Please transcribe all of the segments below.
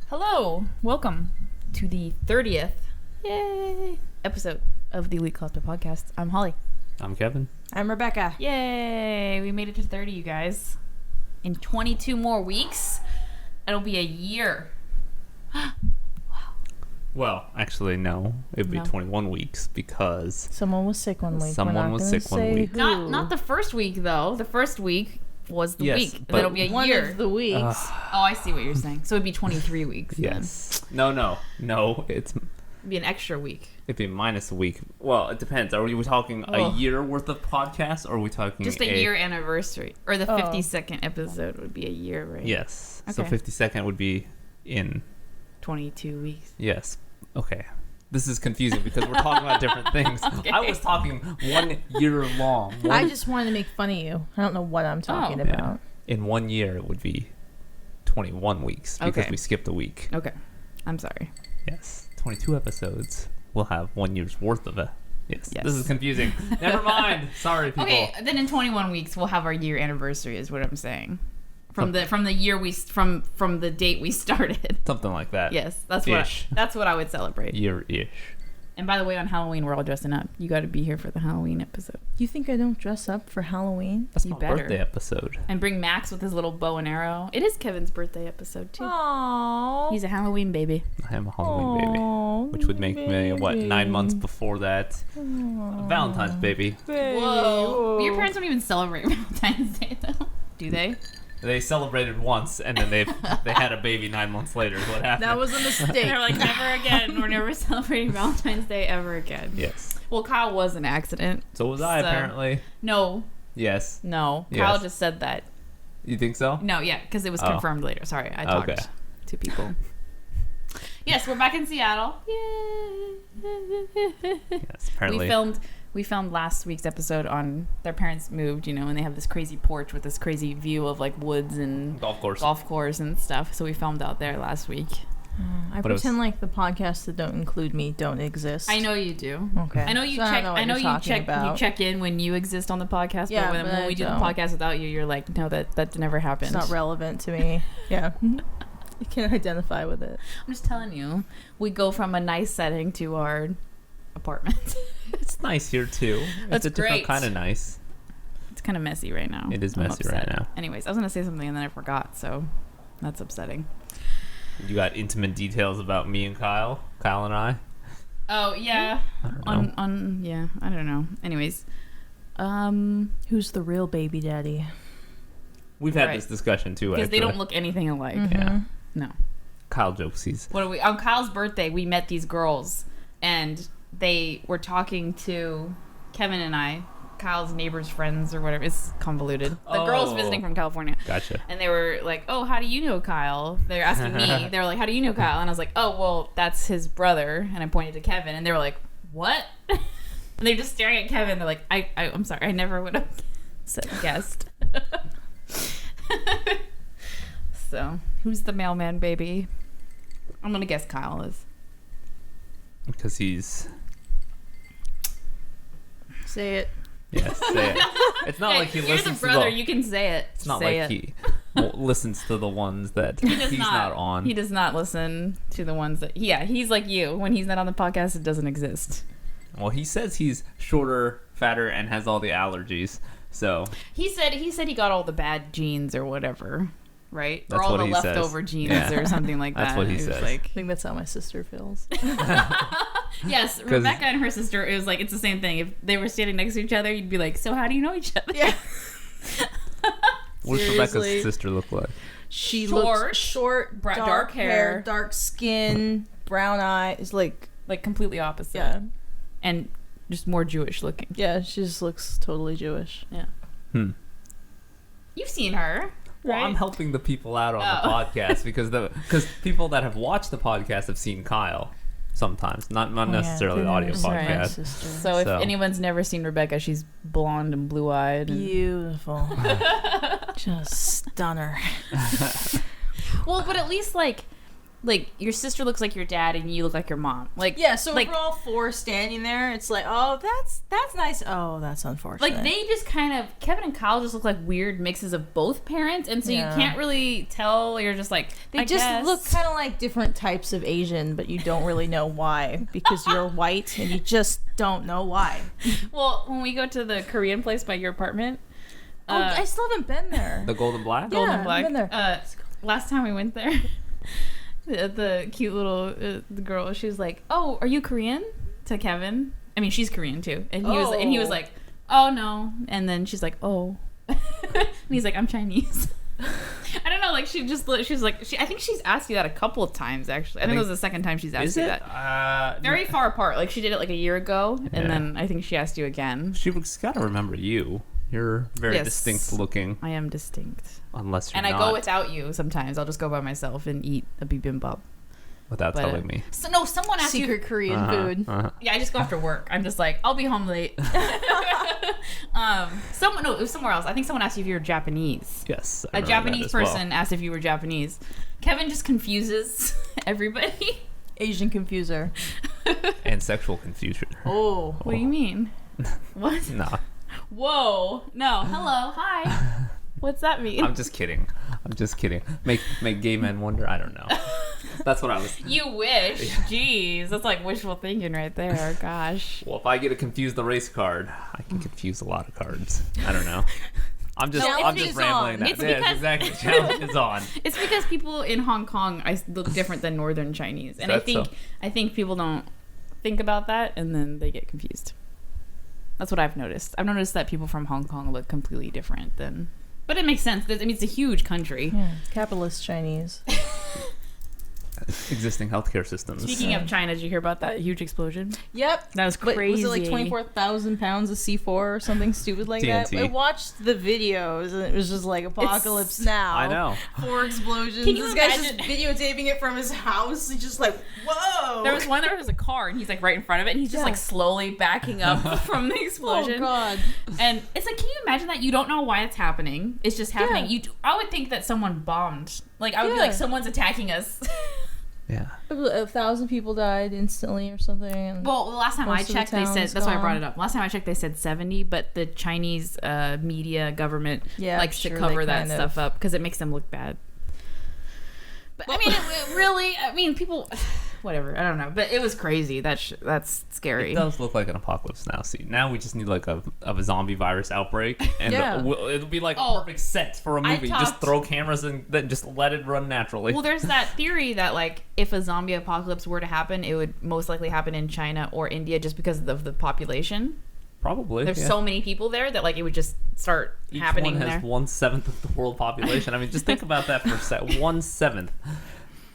Hello, welcome to the 30th episode of the Elite Cosplay Podcast. I'm Holly. I'm Kevin. I'm Rebecca. Yay, we made it to 30, you guys. In 22 more weeks, it'll be a year. Well, actually, no. It'd be 21 weeks because someone was sick one week. Someone was sick one week. Not the first week, though. The first week was the week. But it'll be a one year. of the weeks. Oh, I see what you're saying. So it'd be 23 weeks. Yes. No. It'd Be an extra week. be minus a week. Well, it depends. Are we talking a year worth of podcasts, or are we talking Just a year anniversary, or the 52nd episode would be a year, right? Yes. So Okay. 52nd would be in 22 weeks. yes. Okay. This is confusing because we're talking about different things. Okay. I was talking 1 year long. I just wanted to make fun of you. I don't know what I'm talking about. In 1 year, it would be 21 weeks because Okay. we skipped a week. Okay, I'm sorry. Yes. 22 episodes. We'll have 1 year's worth of it. Yes. Yes. This is confusing. Never mind. Sorry, people. Okay, then in 21 weeks we'll have our year anniversary, is what I'm saying. From the year from the date we started. Something like that. Yes, that's what I would celebrate. Year-ish. And by the way, on Halloween we're all dressing up. You got to be here for the Halloween episode. You think I don't dress up for Halloween? That's You my better. birthday episode. And bring Max with his little bow and arrow. It is Kevin's birthday episode too. Aww. He's a Halloween baby. I am a Halloween baby. Which would make me, 9 months before that? Valentine's baby. Whoa. Your parents don't even celebrate Valentine's Day though. Do they? They celebrated once, and then they had a baby 9 months later. What happened? That was a mistake. They're like, never again. We're never celebrating Valentine's Day ever again. Yes. Well, Kyle was an accident. So was I, apparently. No. Yes. Kyle Yes. just said that. You think so? No, yeah, because it was confirmed later. Sorry, I talked Okay. to people. Yes, we're back in Seattle. Yay! Yes, apparently. We filmed last week's episode on their parents moved, and they have this crazy porch with this crazy view of like woods and Golf course. and stuff. So we filmed out there last week. I pretend like the podcasts that don't include me don't exist. I know you do. Okay. I know you So check. know what I know you're you talking check. about. You check in when you exist on the podcast. Yeah, but when but we I do the don't. podcast without you, you're like, no, that never happened. It's not relevant to me. Yeah. You can't identify with it. I'm just telling you, we go from a nice setting to our apartment. It's nice here, too. That's it's a different great. kind of nice. It's kind of messy right now. It is I'm messy right upset. now. Anyways, I was gonna say something and then I forgot, so that's upsetting. You got intimate details about me and Kyle and I. Oh yeah. I don't know. Yeah, I don't know. Anyways, Who's the real baby daddy? We've had Right. this discussion, too, because they actually. don't look anything alike. Yeah. No. Kyle jokes he's... What are we on Kyle's birthday? We met these girls and they were talking to Kevin and I, Kyle's neighbor's friends or whatever. It's convoluted. The girls visiting from California. Gotcha. And they were like, oh, how do you know Kyle? They're asking me. They were like, how do you know Kyle? And I was like, oh, well, that's his brother. And I pointed to Kevin. And they were like, what? And they're just staring at Kevin. They're like, I'm sorry. I never would have guessed. So, who's the mailman baby? I'm going to guess Kyle is. Because he's... Say it. Yes, say it. It's not Hey, like he you're listens the brother. to the... You can say it. It's not say like it. he listens to the ones that Does he's not on. He does not listen to the ones that... Yeah, he's like you. When he's not on the podcast, it doesn't exist. Well, he says he's shorter, fatter, and has all the allergies. So He said he got all the bad genes or whatever, right? That's or all what the he leftover says. genes Yeah. or something like that. That's what he It was says. I Like, think that's how my sister feels. yes, Rebecca and her sister. It was like it's the same thing. If they were standing next to each other, you'd be like, "So how do you know each other?" Yeah. what's Seriously. Rebecca's sister look like? She Short, looks short, dark hair, dark skin, brown eyes. Like, completely opposite. yeah. And just more Jewish looking. Yeah, she just looks totally Jewish. Yeah. You've seen her. Well, right? I'm helping the people out on Oh. the podcast because people that have watched the podcast have seen Kyle sometimes, not necessarily the audio They've never seen my podcast. sister. So if anyone's never seen Rebecca, she's blonde and blue-eyed. And... Beautiful. Just stunner. Well, but at least like your sister looks like your dad and you look like your mom. Like Yeah, so like, if we're all four standing there, it's like, oh, that's nice. Oh, that's unfortunate. like they just kind of Kevin and Kyle just look like weird mixes of both parents, and so you can't really tell. You're just like they I just guess. look kind of like different types of Asian, but you don't really know why because you're white and you just don't know why. Well, when we go to the Korean place by your apartment, I still haven't been there. The Golden Black? Yeah, Golden Black. I've been there. Last time we went there, the cute little the girl, she was like, "Oh, are you Korean?" to Kevin. I mean, she's Korean too, and he was like, "Oh no," and then she's like, "Oh," and he's like, "I'm Chinese." I don't know, like she's like I think she's asked you that a couple of times actually. I think it was the second time she's asked you that. Very far apart. Like she did it like a year ago, and then I think she asked you again. She's got to remember you. You're very distinct looking. I am distinct. Unless you're not. I go without you sometimes. I'll just go by myself and eat a bibimbap. Without telling me. So, no, someone asked Secret Korean food. Yeah, I just go after work. I'm just like, I'll be home late. It was somewhere else. I think someone asked you if you were Japanese. Yes. A Japanese person asked if you were Japanese. Kevin just confuses everybody. Asian confuser. And sexual confusion. Oh. What do you mean? What? Nah. Whoa. No. Hello. Hi. What's that mean? I'm just kidding. Make gay men wonder. I don't know. That's what I was. You wish. Jeez, that's like wishful thinking right there. Gosh. Well, if I get to confuse the race card, I can confuse a lot of cards. I don't know. I'm just rambling. It's because exactly. Challenge is on. It's because people in Hong Kong look different than Northern Chinese, and I think people don't think about that, and then they get confused. That's what I've noticed. I've noticed that people from Hong Kong look completely different than. But it makes sense. I mean, it's a huge country. Yeah. Capitalist Chinese. Existing healthcare systems. Speaking of China, did you hear about that huge explosion? Yep. That was crazy. Was it like 24,000 pounds of C4 or something stupid like TNT. that? I watched the videos and it was just like apocalypse now. I know. 4 explosions. Can you this guy's imagine? just videotaping it from his house. He's just like, whoa. There was a car and he's like right in front of it and he's just like slowly backing up from the explosion. Oh god. And it's like, can you imagine that? You don't know why it's happening. It's just happening. I would think that someone bombed. Like I would be like, someone's attacking us. Yeah. 1,000 people died instantly or something. Well, the last time I checked, they said that's why I brought it up. Last time I checked, they said 70, but the Chinese media government likes to cover that stuff up because it makes them look bad. But I mean, I mean, people, whatever. I don't know, but it was crazy. That's scary. It does look like an apocalypse now. See, now we just need like a zombie virus outbreak, and it'll be like a perfect set for a movie. Just throw cameras and then just let it run naturally. Well, there's that theory that like if a zombie apocalypse were to happen, it would most likely happen in China or India just because of the population. Probably. There's so many people there that like it would just start happening there. Each one has 1/7 of the world population. I mean, just think about that for a sec. 1/7.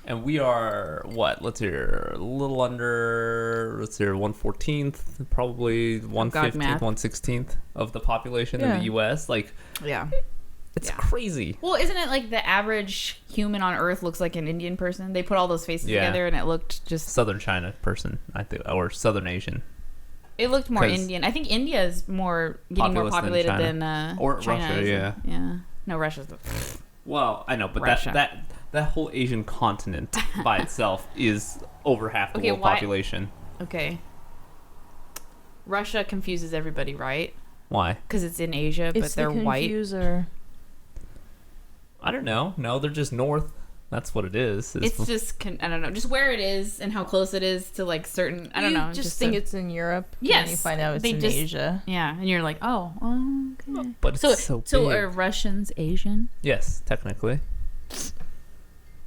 And we are, let's hear, a little under, 1/14th, probably 1/15th, 1/16th of the population in the U.S. Like, it's crazy. Well, isn't it like the average human on Earth looks like an Indian person? They put all those faces together and it looked just... Southern China person, I think, or Southern Asian. It looked more Indian. I think India is getting more populated than or China Russia, is. Yeah. No, Russia's the... Well, I know, but that whole Asian continent by itself is over half the world population. Okay. Russia confuses everybody, right? Why? Because it's in Asia, but they're white. Confuser. I don't know. No, they're just north. That's what it is. It's just, I don't know, just where it is and how close it is to like certain, I don't know. You just think it's in Europe. Yes. And you find out it's in Asia. Yeah. And you're like, oh, okay. But it's so big. So are Russians Asian? Yes, technically.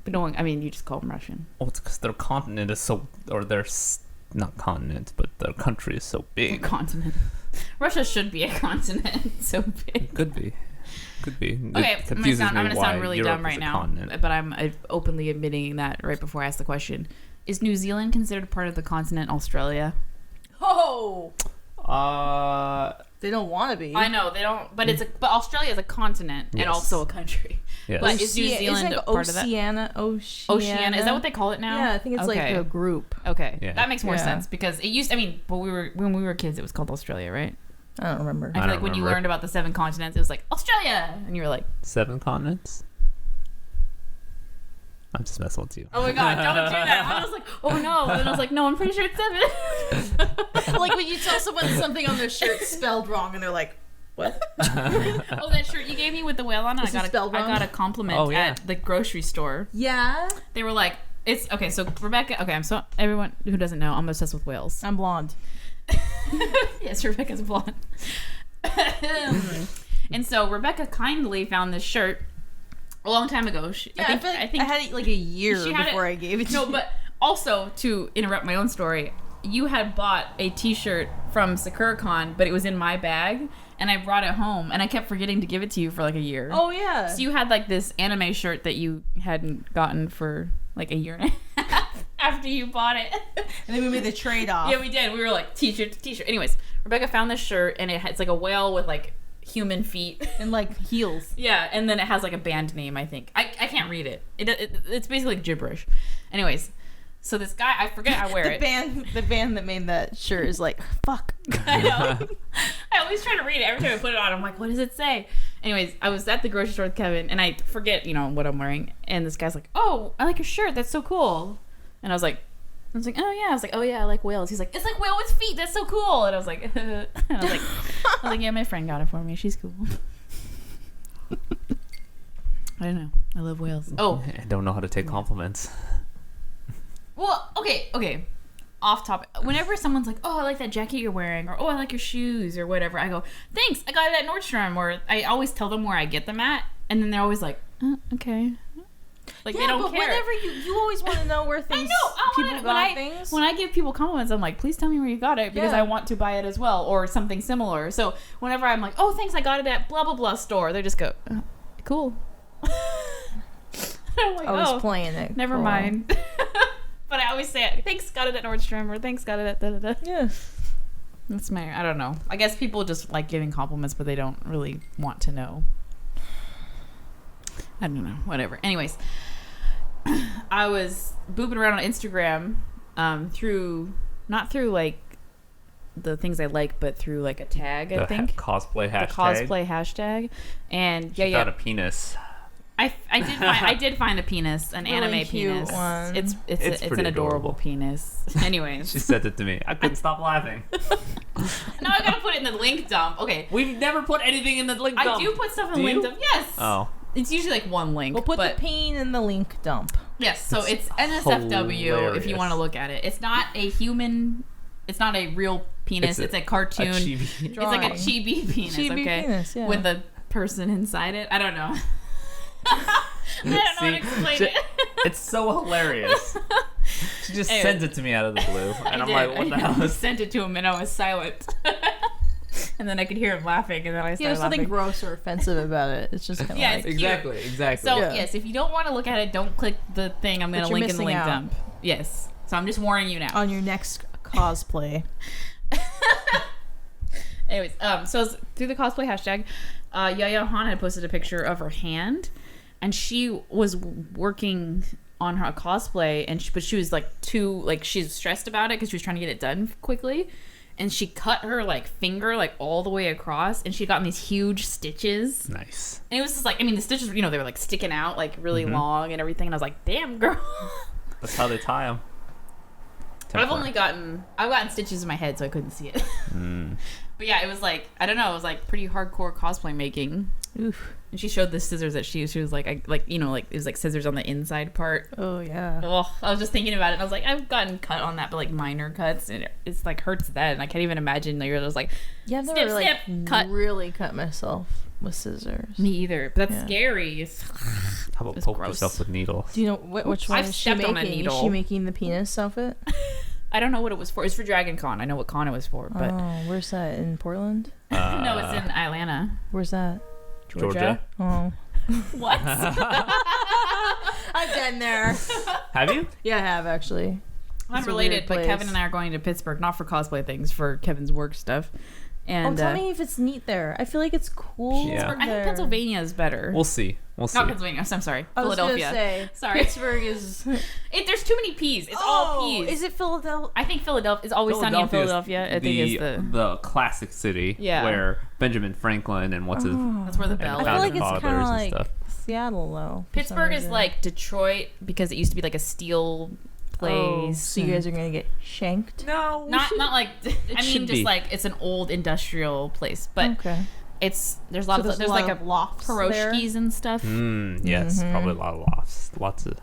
But no one, I mean, you just call them Russian. Oh, it's because their continent is so, or their, not continent, but their country is so big. Continent. Russia should be a continent. So big. Could be. Okay, I'm going to sound really dumb right now, but I'm openly admitting that right before I ask the question. Is New Zealand considered part of the continent Australia? Oh! They don't want to be. I know, they don't, but but Australia is a continent and also a country. Yes. But is New Zealand like part of that? Oceania. Is that what they call it now? Yeah, I think it's like a group. Okay. Yeah. That makes more sense because it used, but when we were kids, it was called Australia, right? I don't remember. I feel like when you learned about the 7 continents, it was like, Australia! And you were like... 7 continents? I'm just messing with you. Oh my god, don't do that. I was like, oh no. And then I was like, no, I'm pretty sure it's 7. Like when you tell someone something on their shirt spelled wrong and they're like, what? Oh, that shirt you gave me with the whale on it, I got a compliment at the grocery store. Yeah? They were like, it's okay, so Rebecca, everyone who doesn't know, I'm obsessed with whales. I'm blonde. Yes, Rebecca's blonde. And so Rebecca kindly found this shirt a long time ago. I think I had it like a year before I gave it to you. No, but also, to interrupt my own story, you had bought a t-shirt from SakuraCon, but it was in my bag, and I brought it home, and I kept forgetting to give it to you for like a year. Oh, yeah. So you had like this anime shirt that you hadn't gotten for like a year and a half after you bought it. And then we made the trade-off. Yeah, we did. We were like, t-shirt to t-shirt. Anyways, Rebecca found this shirt, and it's like a whale with like human feet. And like heels. Yeah, and then it has like a band name, I think. I can't read it. It's basically gibberish. Anyways, so this guy, I forget I wear it. The band that made that shirt is like, fuck. I know. I always try to read it. Every time I put it on, I'm like, what does it say? Anyways, I was at the grocery store with Kevin, and I forget, what I'm wearing. And this guy's like, oh, I like your shirt. That's so cool. And I was like, oh yeah. I was like, oh yeah, I like whales. He's like, it's like whale with feet. That's so cool. And I was like, yeah, my friend got it for me. She's cool. I don't know. I love whales. Oh, I don't know how to take compliments. well, okay. Off topic. Whenever someone's like, oh, I like that jacket you're wearing, or oh, I like your shoes, or whatever, I go, thanks, I got it at Nordstrom, or I always tell them where I get them at, and then they're always like, okay. Like, they don't care. Whenever you always want to know where things people got things. When I give people compliments, I'm like, please tell me where you got it, because I want to buy it as well, or something similar. So whenever I'm like, oh, thanks, I got it at blah blah blah store, they just go, cool. I'm like, I was playing it. Never mind. But I always say, thanks, got it at Nordstrom, or thanks, got it at da-da-da. Yeah. That's I don't know. I guess people just like giving compliments, but they don't really want to know. I don't know. Whatever. Anyways, I was booping around on Instagram not through like the things I like, but through like a tag, I think. Cosplay hashtag. The cosplay hashtag. And She found a penis. I did find a penis, an really anime penis. One. It's an adorable penis. Anyways, She sent it to me. I couldn't stop laughing. now I gotta put it in the link dump. Okay, We've never put anything in the link dump. I do put stuff in the link dump. Yes. Oh. It's usually like one link. We'll put but the pain in the link dump. yes, so it's NSFW hilarious. if you want to look at it. It's not a human. It's not a real penis. It's a cartoon. It's like a chibi penis. Chibi penis, yeah. With a person inside it. I don't know. I don't know how to explain it. It's so hilarious. She just sends it to me out of the blue, and I'm like, "What the hell?" I sent it to him, and I was silent. And then I could hear him laughing, and then I started There's laughing. nothing gross or offensive about it. It's just kind of Yeah, like... it's Exactly. So Yeah. yes, if you don't want to look at it, don't click the thing I'm going to But you're link in the missing link out. dump. Yes. So I'm just warning you now. on your next cosplay. Anyways, so through the cosplay hashtag, Yaya Han had posted a picture of her hand, and she was working on her cosplay, but she was like she's stressed about it because she was trying to get it done quickly, and she cut her like finger like all the way across, and she got these huge stitches. Nice. And it was just like, the stitches, they were like sticking out like really long and everything, and I was like, damn girl. That's how they tie them. I've gotten stitches in my head, so I couldn't see it. But yeah, it was like, I don't know, it was like pretty hardcore cosplay making. Oof. And she showed the scissors that she was like, it was like scissors on the inside part. Oh, yeah. Oh, I was just thinking about it, and I was like, I've gotten cut on that, but like minor cuts, and it's like hurts then. And I can't even imagine that you're just like, Yeah, I've snip, never like snip, cut. really cut myself with scissors. Me either, but that's Yeah. scary. How about It's poke gross. yourself with needles? Do you know which one I've is she stepped making? on a needle. Is she making the penis outfit? I don't know what it was for. It was for Dragon Con. I know what con it was for, but Oh, where's that? In Portland? no, it's in Atlanta, Where's that? Georgia. Oh. What? I've been there. Have you? Yeah, I have actually. I'm It's a related, weird but place. Kevin and I are going to Pittsburgh, not for cosplay things, for Kevin's work stuff. And Tell me if it's neat there. I feel like it's cool. Yeah. I think there. Pennsylvania is better. We'll see. We'll see. Not Pennsylvania. I'm sorry, I was Philadelphia. gonna say, Sorry. Pittsburgh is. There's too many P's. It's all P's. Is it Philadelphia? I think Philadelphia is always sunny in Philadelphia. I think it's the classic city Yeah. where Benjamin Franklin and what's his that's where the and bell. I feel like founding it's fathers kinda and like stuff. Seattle though. for some Pittsburgh is reason. like Detroit because it used to be like a steel place. Oh, so you and- guys are gonna get shanked? No, not like I mean should just be. like it's an old industrial place, but Okay. there's a lot of there's like a lofts there. pierogies and stuff. Yes, Mhm. probably a lot of lofts. Lots of.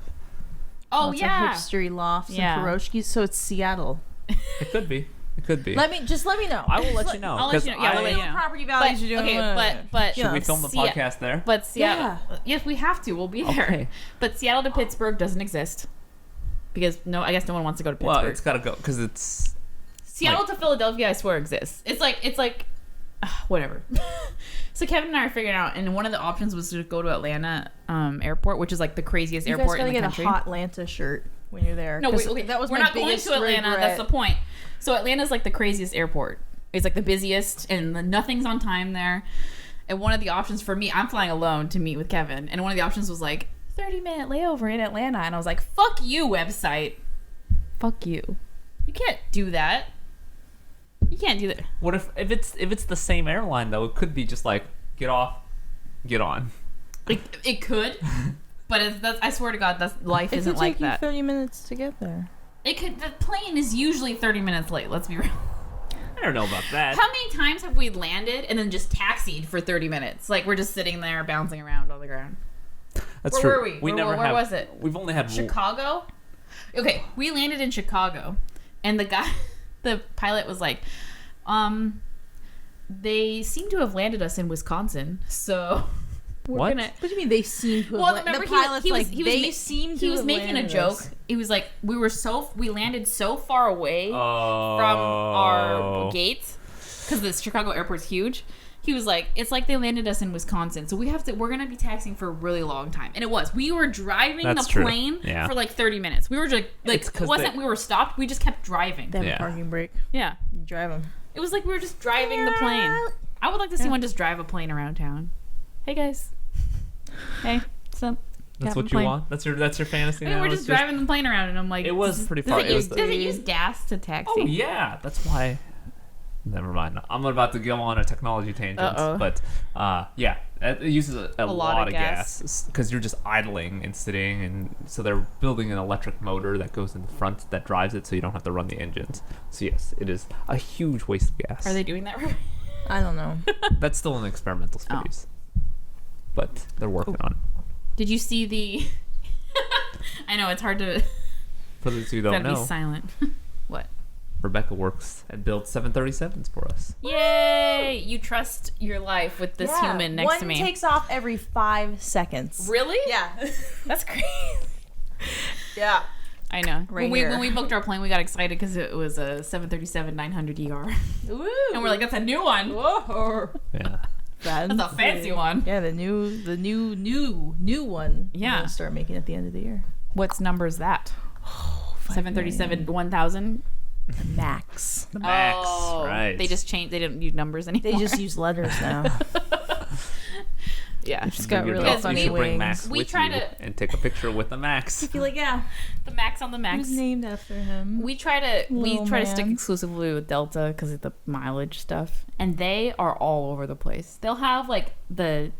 Oh Lots of yeah, hipstery lofts Yeah. and pierogies. So it's Seattle. It could be. It could be. Let me know. I will let you know. I'll let you know. Yeah, I- we'll let you know. Property but values you're doing. okay, but Should we film the Sea- podcast there? But Seattle, yes, we have to. We'll be there. Okay. But Seattle to Pittsburgh doesn't exist because I guess no one wants to go to Pittsburgh. Well, it's got to go because it's. Seattle to Philadelphia, I swear, exists. It's like whatever. So Kevin and I are figuring out, and one of the options was to go to Atlanta Airport, which is like the craziest You guys airport gotta in the get country. a hot Atlanta shirt when you're there. No, 'cause okay, that was we're my not going biggest to Atlanta. regret. That's the point. So Atlanta's like the craziest airport. It's like the busiest, and nothing's on time there. And one of the options for me, I'm flying alone to meet with Kevin, and one of the options was like 30-minute layover in Atlanta, and I was like, "Fuck you, website. Fuck you. You can't do that. You can't do that." What if it's the same airline though? It could be just like get off, get on. It could, but I swear to God, life It isn't could like take you that. 30 minutes to get there. It could. The plane is usually 30 minutes late. Let's be real. I don't know about that. How many times have we landed and then just taxied for 30 minutes? Like we're just sitting there bouncing around on the ground. That's Where true. were we? never Where have. was it? We've only had Chicago? Okay, we landed in Chicago, and the pilot was like, they seem to have landed us in Wisconsin, so we're What? gonna. What do you mean they seem to have Well, la- remember the pilot's like, they seem to he was have making a landed joke. us. He was like, we landed so far away from Oh. our gate because the Chicago airport's huge. He was like, it's like they landed us in Wisconsin, so we're gonna be taxiing for a really long time. And it was. We were driving That's the true. plane Yeah. for like 30 minutes. We were just It's like, 'cause it wasn't they- we were stopped. We just kept driving. They have Yeah. a parking brake. Yeah, You drive them. it was like we were just driving the plane. I would like to see one just drive a plane around town. Hey guys. Hey. So. That's what you plane. want. That's your fantasy. I mean, now? we're It's just driving the plane around, and I'm like, It was pretty far. Does It it was use gas to taxi? Oh yeah, that's why. Never mind. I'm about to go on a technology tangent, Uh-oh. but yeah, it uses a lot of gas. gas because you're just idling and sitting, and so they're building an electric motor that goes in the front that drives it, so you don't have to run the engines. So yes, it is a huge waste of gas. Are they doing that right? I don't know. That's still in experimental Oh. phase, but they're working on it. Did you see the? I know it's hard to. For those who Gotta don't know, be silent. What? Rebecca works and builds 737s for us. Yay! You trust your life with this Yeah, human next one to me. takes off every 5 seconds. Really? Yeah. That's crazy. Yeah. I know. Right when here. we booked our plane, we got excited because it was a 737-900ER, Woo. and we're like, "That's a new one. Whoa. Yeah. That's a fancy one." Yeah, the new one. Yeah. We're gonna start making at the end of the year. What's number is that? 737-1000. Max. The Max, Oh, right? They just changed. They didn't use numbers anymore. They just use letters now. yeah. It's got Bring your really dog. funny You should bring wings. Max We with try you to- and take a picture with the Max. I feel like, yeah, The Max on the it Max. was named after him. We try to Little stick man. exclusively with Delta because of the mileage stuff, and they are all over the place. They'll have like the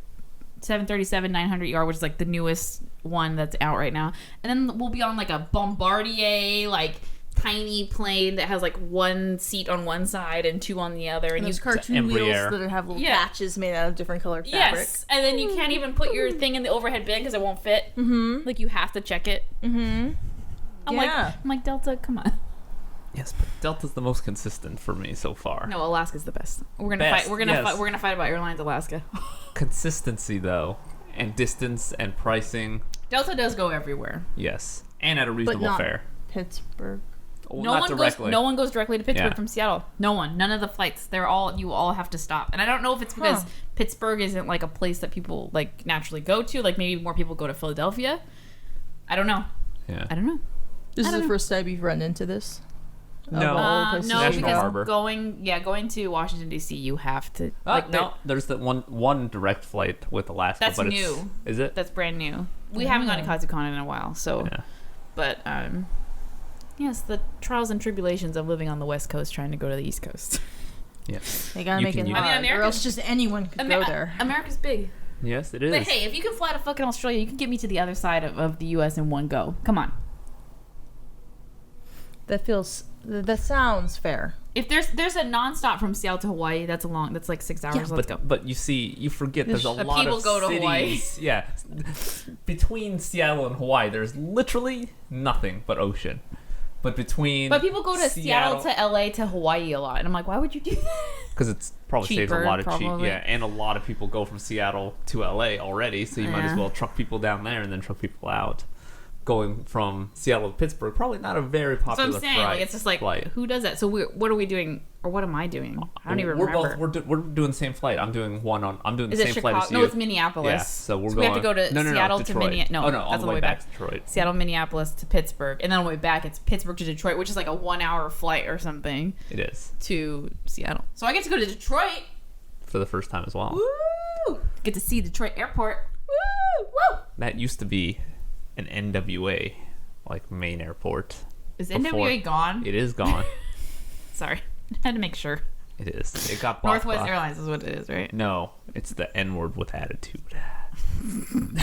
737-900ER, which is like the newest one that's out right now, and then we'll be on like a Bombardier like tiny plane that has like one seat on one side and two on the other, and And you those cartoon wheels Embraer. that have little Yeah. patches made out of different colored fabric. yes, and then you can't even put your thing in the overhead bin because it won't fit. Mm-hmm. Like you have to check it. Mm-hmm. I'm Yeah. like Delta, come on. Yes, but Delta's the most consistent for me so far. No, Alaska's the best. We're gonna Best, fight. We're gonna yes. fight. We're gonna fight about Airlines Alaska. Consistency though, and distance and pricing, Delta does go everywhere. yes, and at a reasonable not fare. Pittsburgh. Well, No not one directly. goes. No one goes directly to Pittsburgh Yeah. from Seattle. No one. None of the flights. They're all. You all have to stop. And I don't know if it's because Huh. Pittsburgh isn't like a place that people like naturally go to. Like maybe more people go to Philadelphia. I don't know. Yeah. I don't know. This I is don't the know. first time you've run into this? No. Of all the places No, you National because go? Harbor. going to Washington D.C. you have to. No, there's that one direct flight with Alaska. That's but new. Is it? That's brand new. We haven't gone to Kazucon in a while. So, Yeah. but yes, the trials and tribulations of living on the West Coast trying to go to the East Coast. Yeah. They gotta You make can it use- hard, I mean, or else just anyone could go there. America's big. Yes, it is. But hey, if you can fly to fucking Australia, you can get me to the other side of the U.S. in one go. Come on. That sounds fair. If there's a nonstop from Seattle to Hawaii, that's like 6 hours. Let's go. But you see, you forget there's a lot people of go to cities. Hawaii. Yeah, between Seattle and Hawaii, there's literally nothing but ocean. But people go to Seattle to LA to Hawaii a lot, and I'm like, why would you do that? Because it's probably saves Cheaper, a lot of probably. and a lot of people go from Seattle to LA already, so you might as well truck people down there and then truck people out. Going from Seattle to Pittsburgh, probably not a very popular So I'm saying, like, it's just like, flight. who does that? So what are we doing, or what am I doing? I don't even remember. We're doing the same flight. I'm doing the Is same it flight Chicago? as you. No, it's Minneapolis. Yeah, so we're we going. have to go to Seattle to Detroit. Minneapolis. No, on the way back to Detroit. Seattle, Minneapolis to Pittsburgh, and then on the way back, it's Pittsburgh to Detroit, which is like a 1 hour flight or something. It is to Seattle. So I get to go to Detroit for the first time as well. Woo! Get to see Detroit Airport. Woo! Woo! That used to be an NWA. Like main airport. Is NWA gone? It is gone. Sorry, I had to make sure. It is. It got bought. Northwest Airlines is what it is, right? No, it's the N word with attitude. Is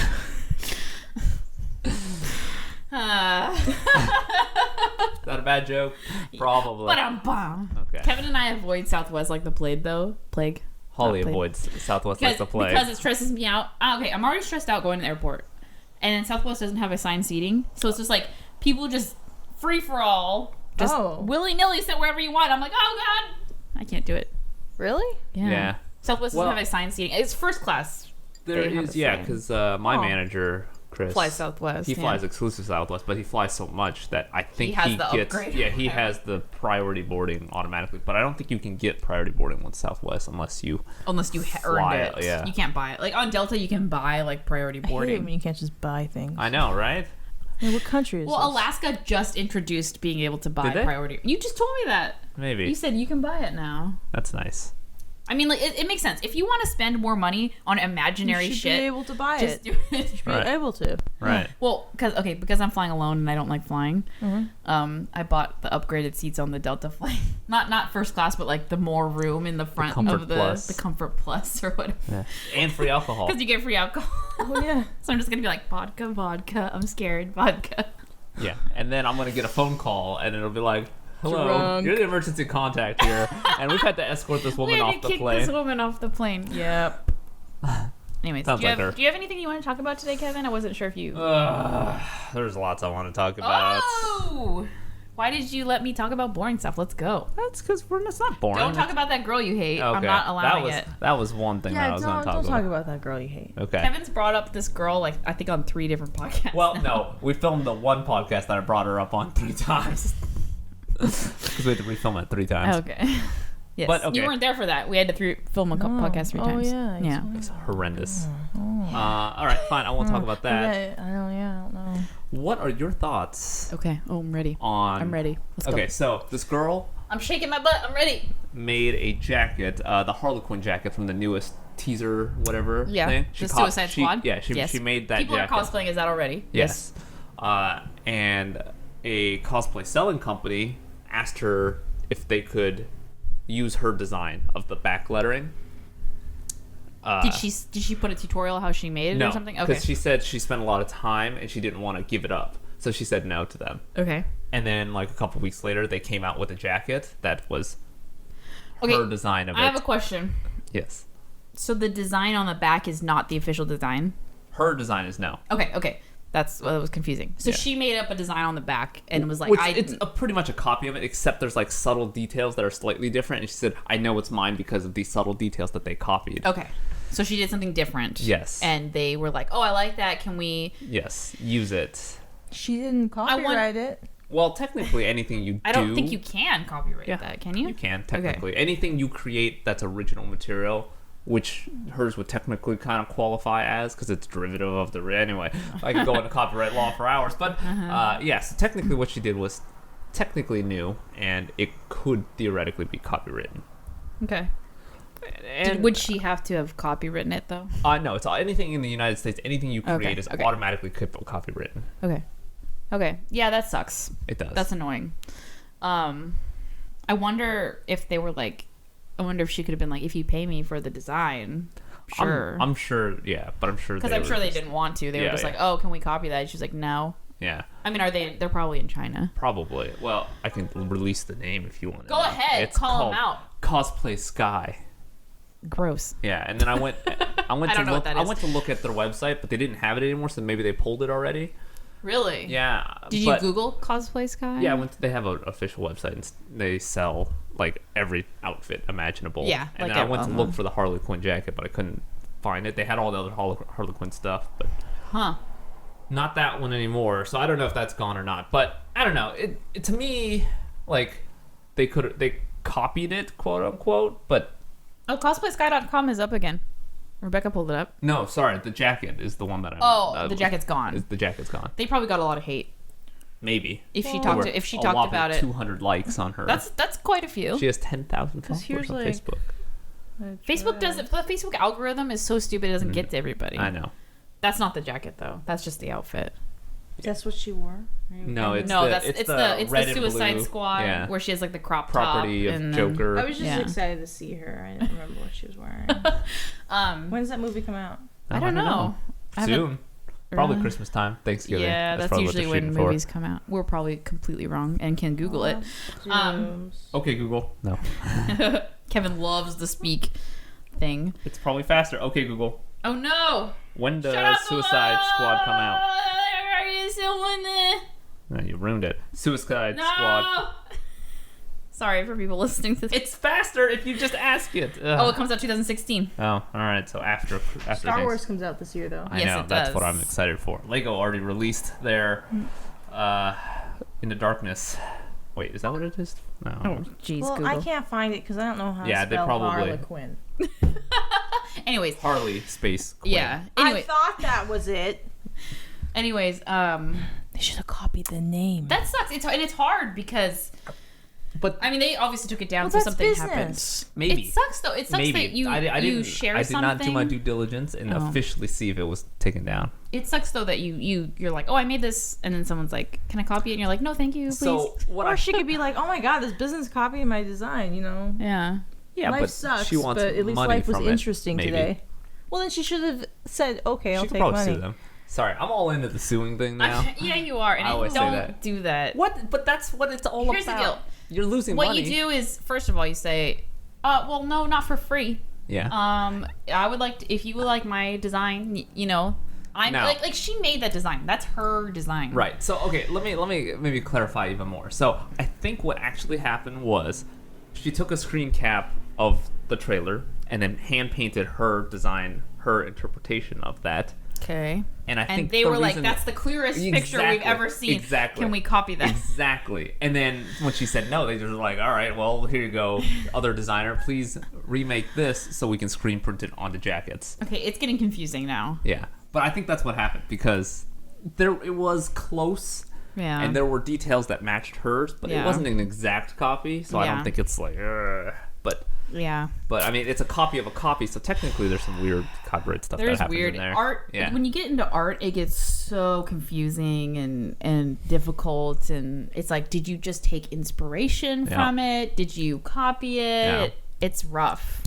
that a bad joke? Probably. But I'm bummed. Okay. Kevin and I avoid Southwest like the plague, though. Plague. Holly avoids Southwest like the plague because it stresses me out. Okay, I'm already stressed out going to the airport. And then Southwest doesn't have assigned seating. So it's just like people just free for all. Just willy-nilly sit wherever you want. I'm like, oh, God. I can't do it. Really? Yeah. Southwest doesn't have assigned seating. It's first class. There is, because my manager, Chris, flies Southwest. He flies exclusive Southwest, but he flies so much that I think he gets. Upgrade. Yeah, he has the priority boarding automatically, but I don't think you can get priority boarding with Southwest unless you earned it. Yeah, you can't buy it. Like on Delta, you can buy like priority boarding. I hate it when you can't just buy things. I know, right? Yeah, what country is this? Well, Alaska just introduced being able to buy priority. You just told me that. Maybe. You said you can buy it now. That's nice. I mean, like, it makes sense. If you want to spend more money on imaginary you should shit, be able to buy just it. do it. You should be able to. Right. Well, because I'm flying alone and I don't like flying, I bought the upgraded seats on the Delta flight. Not first class, but like the more room in the front of the Comfort Plus or whatever. Yeah. And free alcohol. Because you get free alcohol. Oh yeah. So I'm just gonna be like vodka. I'm scared, vodka. Yeah, and then I'm gonna get a phone call and it'll be like, hello, drunk. You're the emergency contact here, and we've had to escort this woman off the plane. This woman off the plane. Yep. Anyways, do you have anything you want to talk about today, Kevin? I wasn't sure if you. There's lots I want to talk about. Oh, why did you let me talk about boring stuff? Let's go. That's because it's not boring. Don't talk about that girl you hate. Okay. I'm not allowing it. That was one thing that I was going to talk about. Don't talk about that girl you hate. Okay. Kevin's brought up this girl like I think on 3 different podcasts. Well, no, we filmed the one podcast that I brought her up on 3 times. Because we had to refilm it 3 times. Okay. Yes. But, okay. You weren't there for that. We had to film a podcast 3 times. Oh, yeah. It's horrendous. All right, fine. I won't talk about that. I don't know. What are your thoughts? Okay. Oh, I'm ready. I'm ready. Let's go. Okay, so this girl... I'm shaking my butt. I'm ready. Made a jacket, the Harlequin jacket from the newest teaser, whatever thing. The Suicide Squad? She made that People jacket. People are cosplaying as that already. Yes. And a cosplay selling company asked her if they could use her design of the back lettering. Did she put a tutorial how she made it or something? Okay. Because she said she spent a lot of time and she didn't want to give it up. So she said no to them. Okay. And then like a couple weeks later, they came out with a jacket that was her design of it. I have a question. Yes. So the design on the back is not the official design? Her design is no. Okay. That's what was confusing. So she made up a design on the back and was like, it's pretty much a copy of it, except there's like subtle details that are slightly different. And she said, I know it's mine because of these subtle details that they copied. Okay. So she did something different. Yes. And they were like, oh, I like that. Can we... Yes. Use it. She didn't copyright it. Well, technically, anything you do... I don't think you can copyright that, can you? You can, technically. Okay. Anything you create that's original material, which hers would technically kind of qualify as, because it's derivative of the... Anyway, I could go into copyright law for hours. But, so technically what she did was technically new, and it could theoretically be copywritten. Okay. Would she have to have copywritten it, though? No, it's all, anything in the United States, anything you create is automatically copywritten. Okay. Yeah, that sucks. It does. That's annoying. I wonder if they were like... I wonder if she could have been like, if you pay me for the design... sure. I'm sure, yeah, but I'm sure Because I'm sure they didn't want to. They were just like, oh, can we copy that? And she's like, no. Yeah. I mean, they're probably in China. Probably. Well, I can release the name if you want. Go ahead. It's call called them out. Cosplay Sky. Gross. Yeah, and then I went I don't know what that is. I went to look at their website, but they didn't have it anymore, so maybe they pulled it already. Really? Yeah. Did you Google Cosplay Sky? Yeah, they have an official website, and they sell like every outfit imaginable. Yeah. And then I went to look for the Harley Quinn jacket, but I couldn't find it. They had all the other Harley Quinn stuff, but not that one anymore. So I don't know if that's gone or not. But I don't know. It to me, like they copied it, quote unquote, but Oh, cosplaysky.com is up again. Rebecca pulled it up. no, sorry, the jacket is the one that I'm. The jacket's gone. The jacket's gone. They probably got a lot of hate Maybe if she talked about it. 200 likes on her. That's quite a few. She has 10,000 followers here's, on like, Facebook. Facebook doesn't. The Facebook algorithm is so stupid; it doesn't get to everybody. I know. That's not the jacket though. That's just the outfit. That's what she wore. No, it's the red and Suicide blue. Squad Yeah. where she has like the crop Property top of and Joker. I was just Yeah. excited to see her. I didn't remember what she was wearing. When does that movie come out? I don't know. Soon. Probably Really? Christmas time, Thanksgiving. Yeah, that's probably what usually they're when shooting for. movies come out. We're probably completely wrong and can Google it. Okay, Google. No. Kevin loves the speak thing. It's probably faster. Okay, Google. Oh no! When does Shut up, Suicide Squad come out? There is someone there. No, you ruined it. Suicide No! Squad. Sorry for people listening to this. It's faster if you just ask it. Oh, it comes out 2016. Oh, all right. So after Star things. Wars comes out this year, though. I Yes, know. it That's does. what I'm excited for. Lego already released their Into Darkness. Wait, is that what it is? No. Oh, jeez, Well, Google. I can't find it because I don't know how Yeah, to they spell probably- Harlequin. Anyways, Harley Space Queen. yeah. I thought that was it. Anyways, They should have copied the name. that sucks. It's hard because But I mean they obviously took it down, Well, so that's something business. happened. maybe. It sucks though. It sucks Maybe. that you I you didn't, share I did something. not do my due diligence and Oh. officially see if it was taken down. It sucks though that you're like, oh, I made this, and then someone's like, can I copy it? And you're like, no, thank you, please. So what Or I she could be like, "Oh my God, this business copied my design." You know, yeah. yeah, life but sucks, she wants but at least money life was from it, interesting maybe. today. Well, then she should have said, "Okay, I'll She could take probably money." sue them. Sorry, I'm all into the suing thing now. Yeah, you are, and I always say don't that. do that. What? But that's what it's all Here's the about. deal. You're losing What money. you do is, first of all, you say, well, no, not for free. Yeah. I would like to, if you would like my design, you know, I'm Now- like she made that design. That's her design. Right. So okay, let me maybe clarify even more. So I think what actually happened was she took a screen cap of the trailer and then hand painted her design, her interpretation of that. Okay. And I think And they the were like, reason- "That's the clearest picture we've Exactly. ever seen. Exactly. Can we copy that?" Exactly. And then when she said no, they just were like, all right, well, here you go, other designer, please remake this so we can screen print it onto jackets. Okay, it's getting confusing now. Yeah. But I think that's what happened because it was close. Yeah. And there were details that matched hers, but Yeah. it wasn't an exact copy, so I Yeah. don't think it's like, Yeah. but I mean, it's a copy of a copy, so technically there's some weird copyright stuff There's that happens weird in there. art. Yeah. When you get into art, it gets so confusing and difficult. And it's like, did you just take inspiration Yeah. from it? Did you copy it? Yeah. It's rough.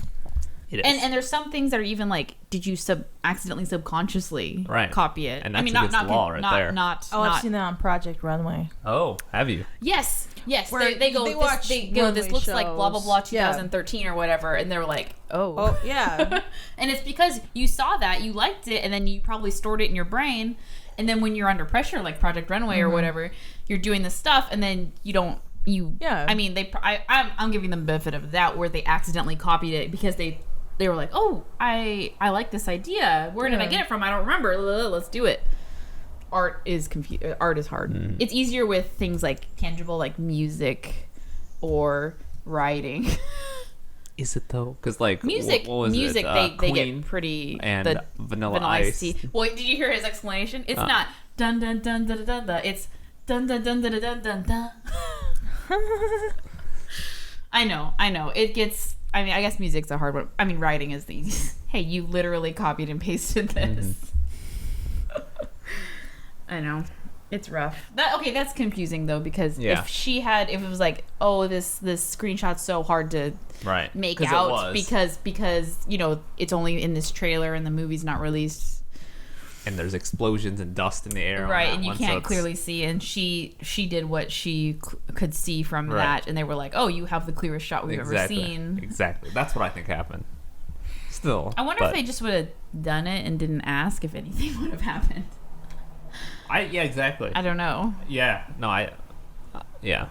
It is. And there's some things that are even like, did you accidentally subconsciously Right. copy it? And I that's mean, not against the law right not, there. Not, Oh, not, I've seen that on Project Runway. Oh, have you? Yes. Where They go. they This, watch they go. This runway looks like blah blah blah shows. Yeah. 2013 or whatever, and they're like, Oh yeah. and it's because you saw that, you liked it, and then you probably stored it in your brain. And then when you're under pressure, like Project Runway or whatever, you're doing this stuff, and then you don't. Yeah. I mean, I'm giving them the benefit of that where they accidentally copied it because they were like, oh, I like this idea. Where did I get it from? I don't remember. Let's do it. Art is Art is hard. It's easier with things like tangible, like music or writing. Is it though? Because like Music, what was music, it? they Queen get pretty and Vanilla Ice. Tea. Well, did you hear his explanation? It's not dun dun dun dun dun dun. It's dun dun dun dun dun dun dun. I know. It gets. I mean, I guess music's a hard one. I mean, writing is the easiest. Hey, you literally copied and pasted this. I know. It's rough. That's confusing though, because Yeah. if it was like, oh, this screenshot's so hard to Right. make 'Cause it out was. because it's only in this trailer and the movie's not released. And there's explosions and dust in the air. Right, on that and you one, can't so it's- clearly see, and she did what she could see from Right. that, and they were like, oh, you have the clearest shot we've ever seen. Exactly. That's what I think happened. Still. I wonder if they just would have done it and didn't ask if anything would have happened. Yeah, exactly. I don't know. Yeah. No, yeah.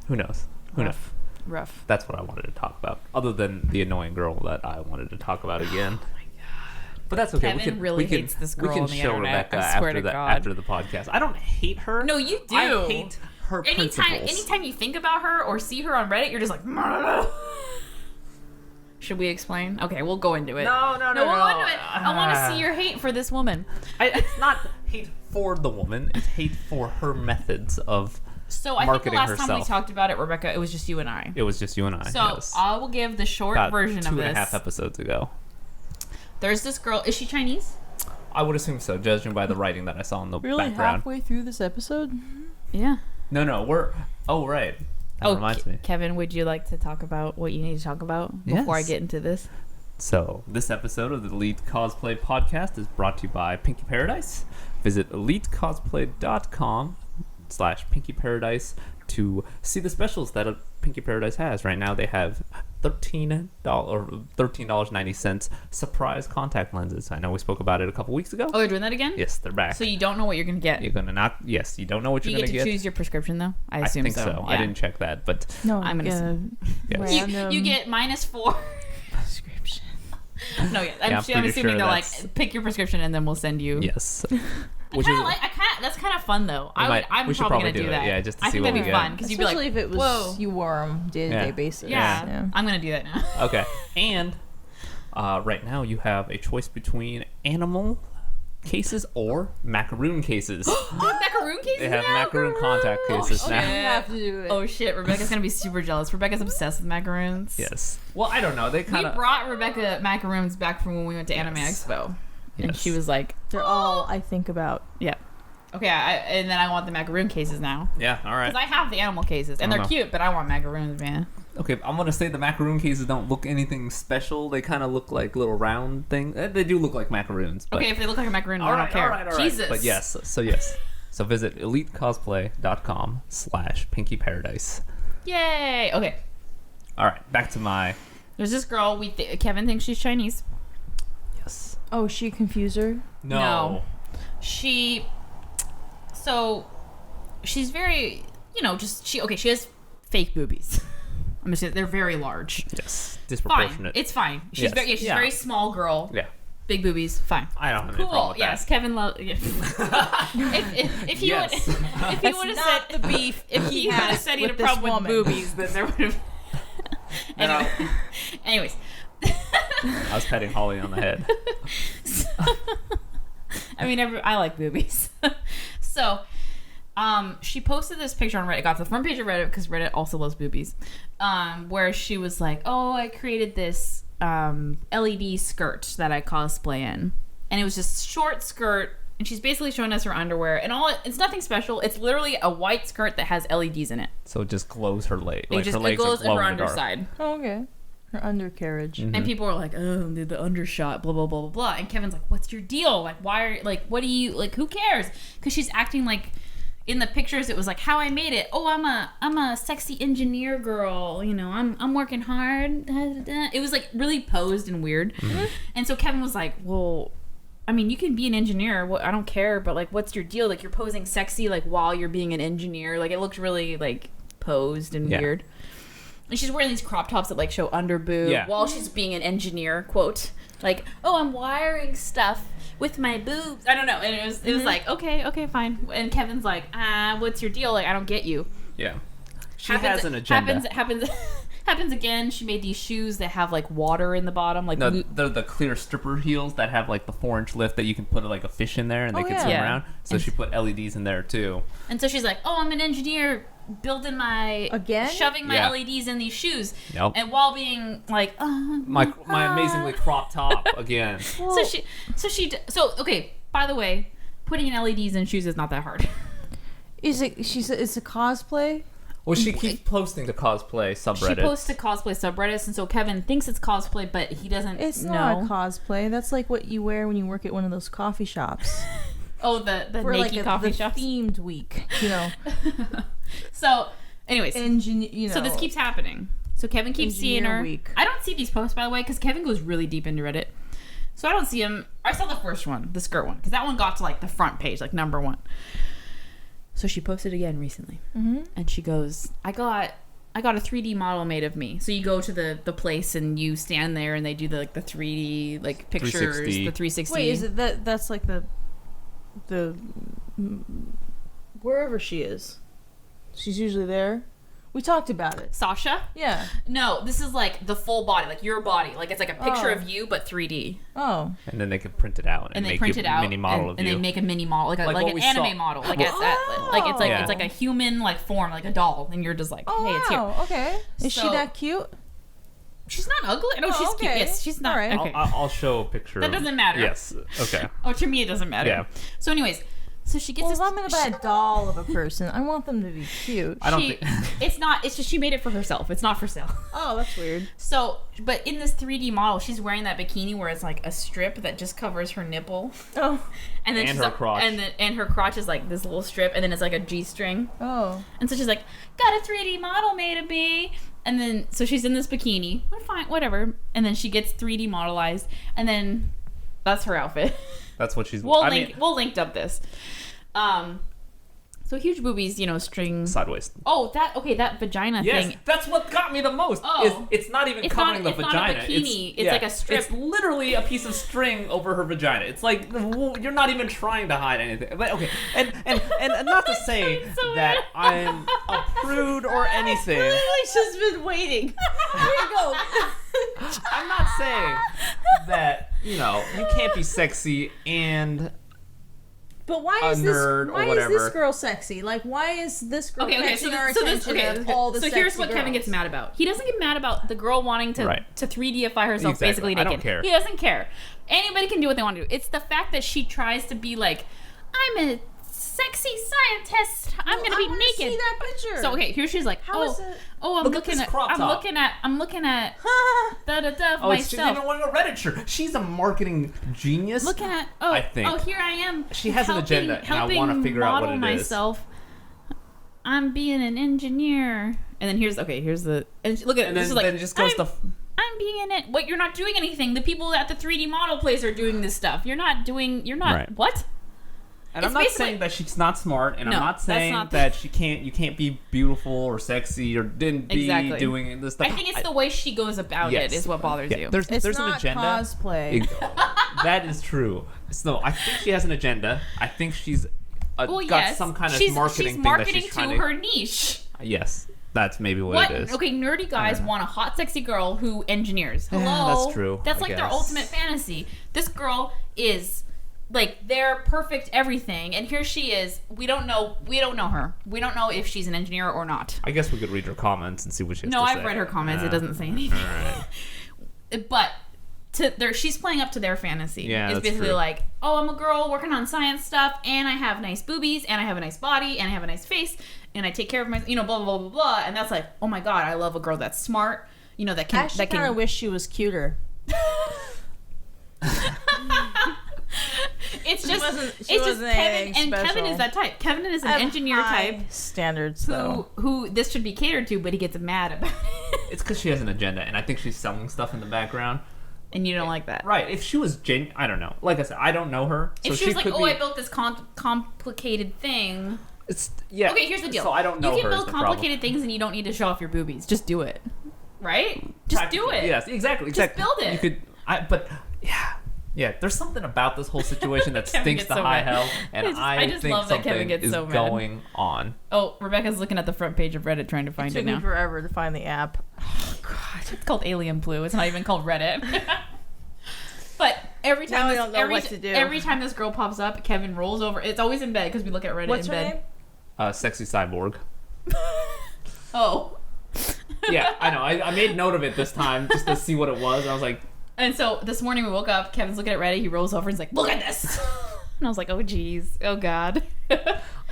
Who knows? Who knows? Rough. That's what I wanted to talk about. Other than the annoying girl that I wanted to talk about again. Oh my god. But that's okay. Kevin really hates this girl We can on the show internet. Rebecca I swear to God. after the podcast. I don't hate her. No, you do. I hate her principles. Anytime you think about her or see her on Reddit, you're just like, should we explain? Okay, we'll go into it. No. We'll go into it. I want to see your hate for this woman. It's not hate for the woman. It's hate for her methods of So I think the marketing last time we herself. talked about it, Rebecca, it was just you and I. It was just you and I. So yes. I will give the short About version of 2.5 this. episodes ago. There's this girl. Is she Chinese? I would assume so, judging by the writing that I saw in the Really, background. halfway through this episode? Yeah. No, we're. Oh, right. That reminds me. Kevin, would you like to talk about what you need to talk about before I Yes. get into this? So, this episode of the Elite Cosplay Podcast is brought to you by Pinky Paradise. Visit elitecosplay.com/Pinky Paradise to see the specials that Pinky Paradise has. Right now, they have $13.90 surprise contact lenses. I know we spoke about it a couple weeks ago. Oh, they're doing that again? Yes, they're back. So you don't know what you're going to get. You're gonna not. Yes, you don't know what Do you're you gonna get to get. choose your prescription, though? I I assume think so. Yeah. I didn't check that, but No, I'm gonna Yes. You get -4 prescription. No, yeah. Yeah, I'm I'm pretty assuming sure they're that's- like, pick your prescription and then we'll send you. yes. That's kind of fun though. I'm we should probably probably gonna do it, that. yeah, just to I see think what that'd we be get. fun because you'd be especially like, if it was whoa, you wore them day-to-day Yeah. basis. yeah, I'm gonna do that now. Okay. And right now you have a choice between animal cases or macaroon cases. Macaroon cases. They have now? macaroon contact cases shit. now. You have to do it. Oh shit, Rebecca's gonna be super jealous. Rebecca's obsessed with macaroons. Yes. Well, I don't know. They We kind of. brought Rebecca macaroons back from when we went to Anime Yes. Expo, and Yes. she was like, They're all I think about. "Yeah, okay." And then I want the macaroon cases now Yeah. All right. because I have the animal cases and I they're don't know. cute, but I want macaroons, man. Okay. I'm gonna say the macaroon cases don't look anything special. They kind of look like little round things. They do look like macaroons. But Okay, if they look like a macaroon, All I right. don't care. All right. Jesus. But yes. So yes. So visit elitecosplay.com/Pinky Paradise. Yay. Okay. All right. Back to my. There's this girl. Kevin thinks she's Chinese. Yes. Oh, she confused her? No. She's very, she has fake boobies. I'm just saying they're very large. Yes. Fine. Disproportionate. It's fine. She's Yes. she's Yeah. a very small girl. Yeah. Big boobies. Fine. I don't have any problem Cool. with Yes, that. Kevin loves. Yeah. if he Yes. would if he would have not said the beef if he has had said he had a with this problem with woman. boobies, then there would have. Anyway, anyways, I was petting Holly on the head. I mean, I like boobies. So, she posted this picture on Reddit. Got to the front page of Reddit because Reddit also loves boobies. Where she was like, "Oh, I created this LED skirt that I cosplay in, and it was just short skirt." And she's basically showing us her underwear, and it's nothing special. It's literally a white skirt that has LEDs in it. So it just glows her leg. It Her legs glows are glow her in the dark. underside. Oh, okay. Her undercarriage. Mm-hmm. And people were like, "Oh, the undershot, blah blah blah blah blah." And Kevin's like, "What's your deal? Like, why are what do you like? Who cares?" Because she's acting like in the pictures it was like how I made it. Oh, I'm a sexy engineer girl. I'm working hard. It was like really posed and weird. Mm-hmm. And so Kevin was like, "Well, I mean, you can be an engineer. I don't care, but like, what's your deal? Like, you're posing sexy like while you're being an engineer. Like, it looks really like posed and Yeah. weird." And she's wearing these crop tops that like show under boob Yeah. while she's being an engineer, quote. Like, "Oh, I'm wiring stuff with my boobs." I don't know. And it was like, okay, fine. And Kevin's like, what's your deal? Like, I don't get you. Yeah. She has an agenda. Happens again. She made these shoes that have like water in the bottom. Like, No, they're the clear stripper heels that have like the 4-inch lift that you can put like a fish in there and they can swim Yeah. around. So she put LEDs in there too. and so she's like, "Oh, I'm an engineer building shoving my Yeah. LEDs in these shoes." Nope. And while being like, My amazingly crop top again. So okay, by the way, putting in LEDs in shoes is not that hard. Is it? It's a cosplay. Well, she keeps posting to cosplay subreddits. She posts to cosplay subreddits, and so Kevin thinks it's cosplay, but he doesn't It's know. not a cosplay. That's like what you wear when you work at one of those coffee shops. Oh, the For naked like coffee the shops. themed week, you know. So, anyways, you know. so this keeps happening. So Kevin keeps seeing Engineer her. week. I don't see these posts, by the way, because Kevin goes really deep into Reddit. So I don't see him. I saw the first one, the skirt one, because that one got to like the front page, like number 1. So she posted again recently, and she goes, "I got a 3D model made of me." So you go to the place and you stand there, and they do the 3D like pictures, 360. the 360. Wait, is it that's like the wherever she is? She's usually there. We talked about it. Sasha? Yeah. No, this is like the full body, like your body. Like it's like a picture of you, but 3D. Oh. And then they can print it out And they make print you it out, mini model and of you. they make a mini model, like Like an what we anime saw. model, like Yeah. it's like a human like form, like a doll, and you're just like, Oh, hey, it's here. wow. Okay. Is she So- that cute? She's not ugly. No, Oh, she's okay. cute. Yes, she's not. All right. Okay. I'll show a picture. That doesn't matter. Yes. Okay. Oh, to me it doesn't matter. Yeah. So, anyways, so she gets Well, this. if I'm gonna buy a doll of a person, I want them to be cute. I don't she, think. it's not. It's just she made it for herself. It's not for sale. Oh, that's weird. So, but in this 3D model, she's wearing that bikini where it's like a strip that just covers her nipple, Oh. and then And she's her crotch. and her crotch is like this little strip, and then it's like a G-string. Oh. And so she's like, got a 3D model made of me. And then, so she's in this bikini. We're fine, whatever. And then she gets 3D modelized. And then that's her outfit. That's what she's. We'll link up this. So huge boobies, string. Sideways. Oh, that vagina Yes, thing. that's what got me the most. Oh. It's not even It's covering not- the it's not a vagina. bikini. It's like a strip. It's literally a piece of string over her vagina. It's like you're not even trying to hide anything. But okay, and not to say So that bad. I'm a prude or anything. Lily's just been waiting. Here you go. I'm not saying that you can't be sexy and But why A is this? nerd or Why is whatever. this girl sexy? Like, why is this girl catching our attention of all the so sexy here's what Kevin girls? gets mad about. He doesn't get mad about the girl wanting to Right. to 3Dify herself Exactly. basically I naked. don't care. He doesn't care. Anybody can do what they want to do. It's the fact that she tries to be like, I'm a sexy scientist. I'm gonna be I wanna naked. See that picture. So okay, here she's like, How is it? I'm Look at looking this at, crop I'm top. looking at da da da oh, she's myself. even wearing a Reddit shirt. She's a marketing genius. Looking at I think. here I am. She has an agenda, and I wanna figure out what model it is. myself. I'm being an engineer, and then here's the and look at And this then, is like then it just goes I'm, to. I'm being it. What you're not doing anything. The people at the 3D model place are doing this stuff. You're not. Right. What? And It's I'm not basically- saying that she's not smart, and No, I'm not that's saying not- that you can't be beautiful or sexy or didn't be Exactly. doing this stuff. I think it's the way she goes about yes. it is what bothers Yeah, you. There's It's an not agenda. cosplay. That is true. So I think she has an agenda. I think she's well, got yes, some kind of she's marketing thing marketing that she's trying to her niche. Yes, that's maybe what What? it is. Okay, nerdy guys want a hot, sexy girl who engineers. Hello, Yeah, that's true, That's I like their guess. ultimate fantasy. This girl is like their perfect everything, and here she is. We don't know her. We don't know if she's an engineer or not. I guess we could read her comments and see what she has No, to I've say. read her comments. It Yeah. doesn't say anything. All right. But she's playing up to their fantasy. Yeah, it's that's basically true. like, oh, I'm a girl working on science stuff, and I have nice boobies, and I have a nice body, and I have a nice face, and I take care of my, blah blah blah blah blah. And that's like, oh my god, I love a girl that's smart. That I can actually that kind of can. wish she was cuter. It's just she wasn't Kevin, anything and Kevin special. is that type. Kevin is I an have engineer high type standards, though. who this should be catered to, but he gets mad about it. It's because she has an agenda, and I think she's selling stuff in the background. And you don't like that. Right. If she was I don't know. Like I said, I don't know her. So If she was like, could oh, be, I built this complicated thing. It's yeah. Okay, here's the deal. So I don't know You can her. is build the problem. complicated things and you don't need to show off your boobies. Just do it. Right? Just do it. Yes, exactly. Exactly. build it. You could. But yeah. There's something about this whole situation that Kevin stinks gets to so high mad. hell, and I just think love that Kevin something gets is so mad. going on. Oh, Rebecca's looking at the front page of Reddit trying to find It it took me now. forever to find the app. Oh, God. It's called Alien Blue. It's not even called Reddit. But every time Now I don't know what to do. every time this girl pops up, Kevin rolls over. It's always in bed because we look at Reddit What's in her bed. name? Sexy cyborg. Oh. Yeah, I know. I made note of it this time just to see what it was. I was like, And so this morning we woke up, Kevin's looking at Reddit, he rolls over and he's like, look at this. And I was like, oh geez, oh god.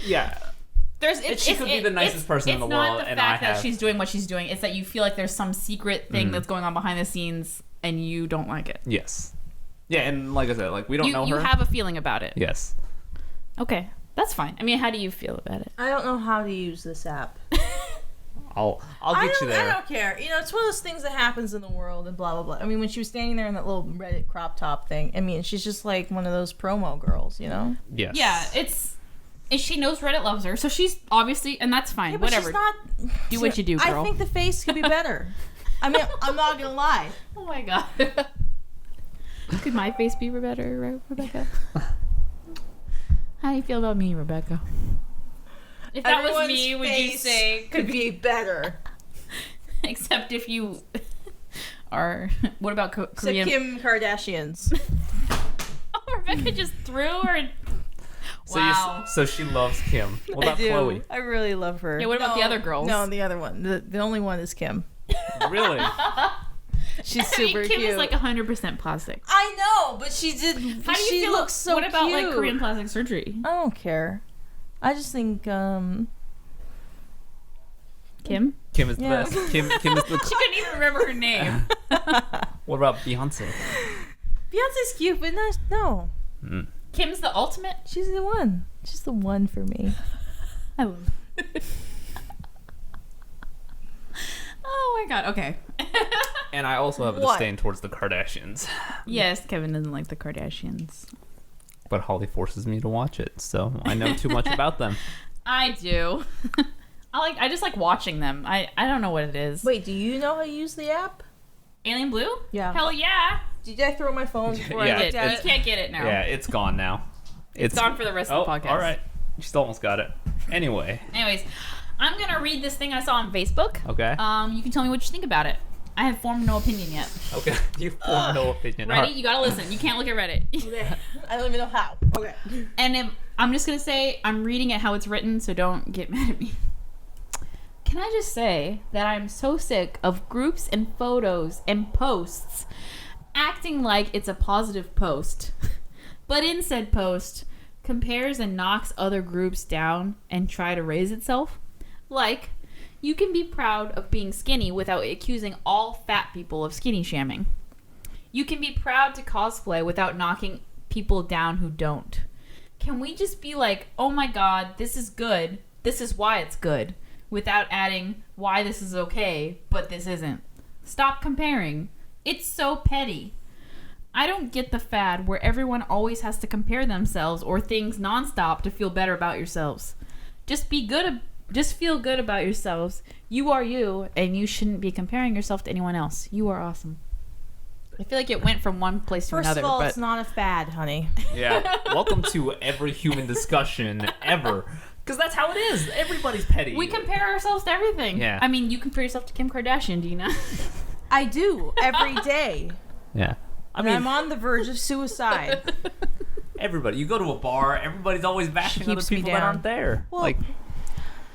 Yeah. She could be the nicest person in the world, It's not the fact that she's doing what she's doing. It's that you feel like there's some secret thing that's going on behind the scenes, and you don't like it. Yes. Yeah, and like I said, like we don't know her. You have a feeling about it. Yes. Okay, that's fine. I mean, how do you feel about it? I don't know how to use this app. I'll get you there. I don't care. You know, it's one of those things that happens in the world and blah, blah, blah. I mean, when she was standing there in that little Reddit crop top thing, I mean, she's just like one of those promo girls, you know? Yes. Yeah, she knows Reddit loves her, so she's obviously, and that's fine. Yeah, but whatever. She's not, do what you do, girl. I think the face could be better. I mean, I'm not gonna lie. Oh my god. Could my face be better, Rebecca? How do you feel about me, Rebecca? If that was me, would you say could be better? Except if you are. What about Korean? Kim Kardashians. Oh, Rebecca just threw her. So Wow. so she loves Kim. What about Chloe? I really love her. Yeah, what about the other girls? No, the other one. The only one is Kim. Really? She's super Kim cute. is like 100% plastic. I know, but she did. How do you she feel? looks so what about cute. like Korean plastic surgery? I don't care. I just think Kim? Kim is the Yeah. best. Kim is the. She couldn't even remember her name. What about Beyonce? Beyonce's cute, but no. Kim's the ultimate. She's the one. She's the one for me. I love it. Oh my god, okay. And I also have a What? disdain towards the Kardashians. Yes, Kevin doesn't like the Kardashians. But Holly forces me to watch it, so I know too much about them. I do. I just like watching them. I don't know what it is. Wait, do you know how to use the app? Alien Blue? Yeah. Hell yeah. Did I throw my phone before Yeah, I looked at You it? can't get it now. Yeah, it's gone now. It's gone for the rest of the podcast. All right. You still almost got it. Anyway. Anyways, I'm gonna read this thing I saw on Facebook. Okay. You can tell me what you think about it. I have formed no opinion yet. Okay. You form no opinion. Ready? All right. You gotta listen. You can't look at Reddit. I don't even know how. Okay. And I'm just gonna say I'm reading it how it's written, so don't get mad at me. Can I just say that I'm so sick of groups and photos and posts acting like it's a positive post, but in said post compares and knocks other groups down and try to raise itself? Like, you can be proud of being skinny without accusing all fat people of skinny shaming. You can be proud to cosplay without knocking people down who don't. Can we just be like, oh my god, this is good, this is why it's good, without adding why this is okay, but this isn't? Stop comparing. It's so petty. I don't get the fad where everyone always has to compare themselves or things nonstop to feel better about yourselves. Just feel good about yourselves. You are you, and you shouldn't be comparing yourself to anyone else. You are awesome. I feel like it went from one place to First another. of all, but it's not a fad, honey. Yeah. Welcome to every human discussion ever. Because that's how it is. Everybody's petty. we compare ourselves to everything. Yeah. I mean, you compare yourself to Kim Kardashian, do you not? I do every day. Yeah. I And mean, I'm on the verge of suicide. everybody. You go to a bar, everybody's always bashing other keeps me people that down. aren't there. Well- like,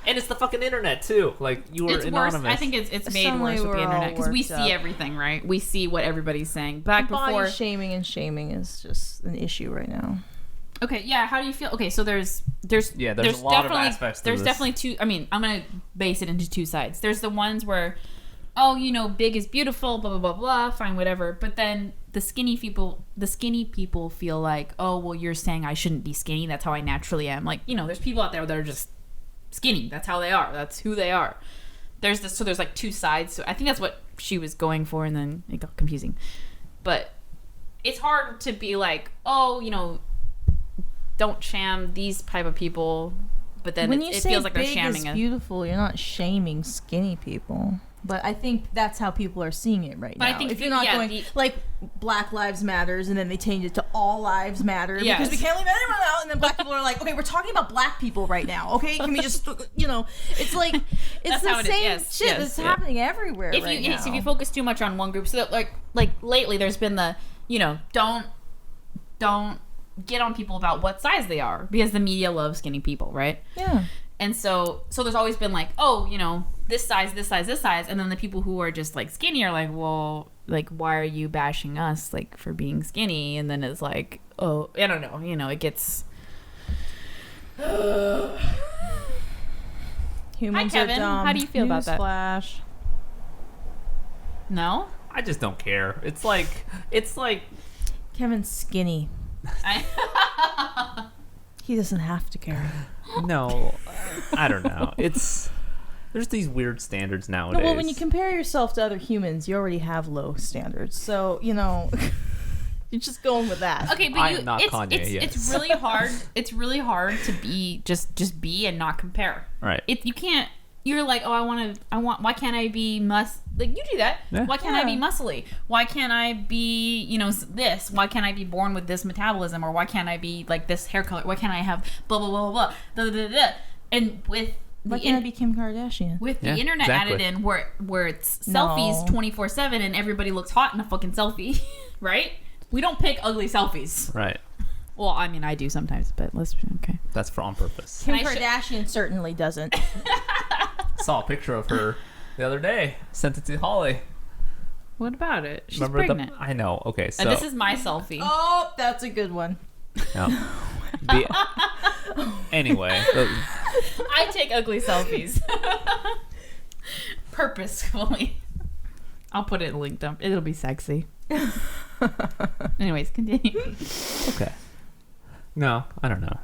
and it's the fucking internet too. Like, you are It's anonymous. worse. I think it's made Suddenly worse with the we're all internet because we worked see up. everything, right? We see what everybody's saying. Back before. Body shaming and shaming is just an issue right now. Okay, yeah. How do you feel? Okay, so there's Yeah, there's a lot of definitely aspects to there's this. definitely two. I mean, I'm gonna base it into two sides. There's the ones where, oh, you know, big is beautiful, blah blah blah blah, fine, whatever. But then the skinny people feel like, oh, well, you're saying I shouldn't be skinny. That's how I naturally am. Like, you know, there's people out there that are just skinny. That's how they are. That's who they are. So there's like two sides. So I think that's what she was going for, and then it got confusing. But it's hard to be like, oh, you know, don't sham these type of people, but then When you it say feels like they're big shamming is it. beautiful, you're not shaming skinny people. But I think that's how people are seeing it right But I now. think if you're not yeah, going like Black Lives Matters, and then they change it to All Lives Matter Yes. because we can't leave anyone out, and then black people are like, okay, we're talking about black people right now. Okay, can we just, you know, it's like it's That's the how it is. same Yes, shit yes, that's yeah. happening everywhere If right you now. if you focus too much on one group, so that like lately there's been the, you know, don't get on people about what size they are because the media loves skinny people, right? Yeah. And so there's always been like, oh, you know, this size, and then the people who are just like skinny are like, well, like, why are you bashing us like for being skinny? And then it's like, oh, I don't know. You know, it gets. Humans Hi, Kevin. are dumb. How do you feel about that? Flash. No. I just don't care. It's like Kevin's skinny. I, He doesn't have to care. no, I don't know. There's these weird standards nowadays. No, well, when you compare yourself to other humans, you already have low standards. So, you know, you're just going with that. okay, but I am not it's, Kanye, yes. it's really hard. It's really hard to be just be and not compare. Right. You can't. You're like, oh, I want. Why can't I be like you do that? Yeah. Why can't I be muscly? Why can't I be, you know, this? Why can't I be born with this metabolism? Or why can't I be like this hair color? Why can't I have blah blah blah blah blah? Da, da, da, da. And with Why can't I be Kim Kardashian? with Yeah, the internet exactly. added in, where it's No. selfies 24/7 and everybody looks hot in a fucking selfie, right? We don't pick ugly selfies. Right. Well, I mean, I do sometimes, but let's okay. That's on purpose. Kim Can I Kardashian certainly doesn't. Saw a picture of her the other day. Sent it to Holly. What about it? She's Remember pregnant. I know. Okay, so And this is my selfie. Oh, that's a good one. no. Anyway, I take ugly selfies. Purposefully. I'll put it in link dump. It'll be sexy. Anyways, continue. okay. No, I don't know.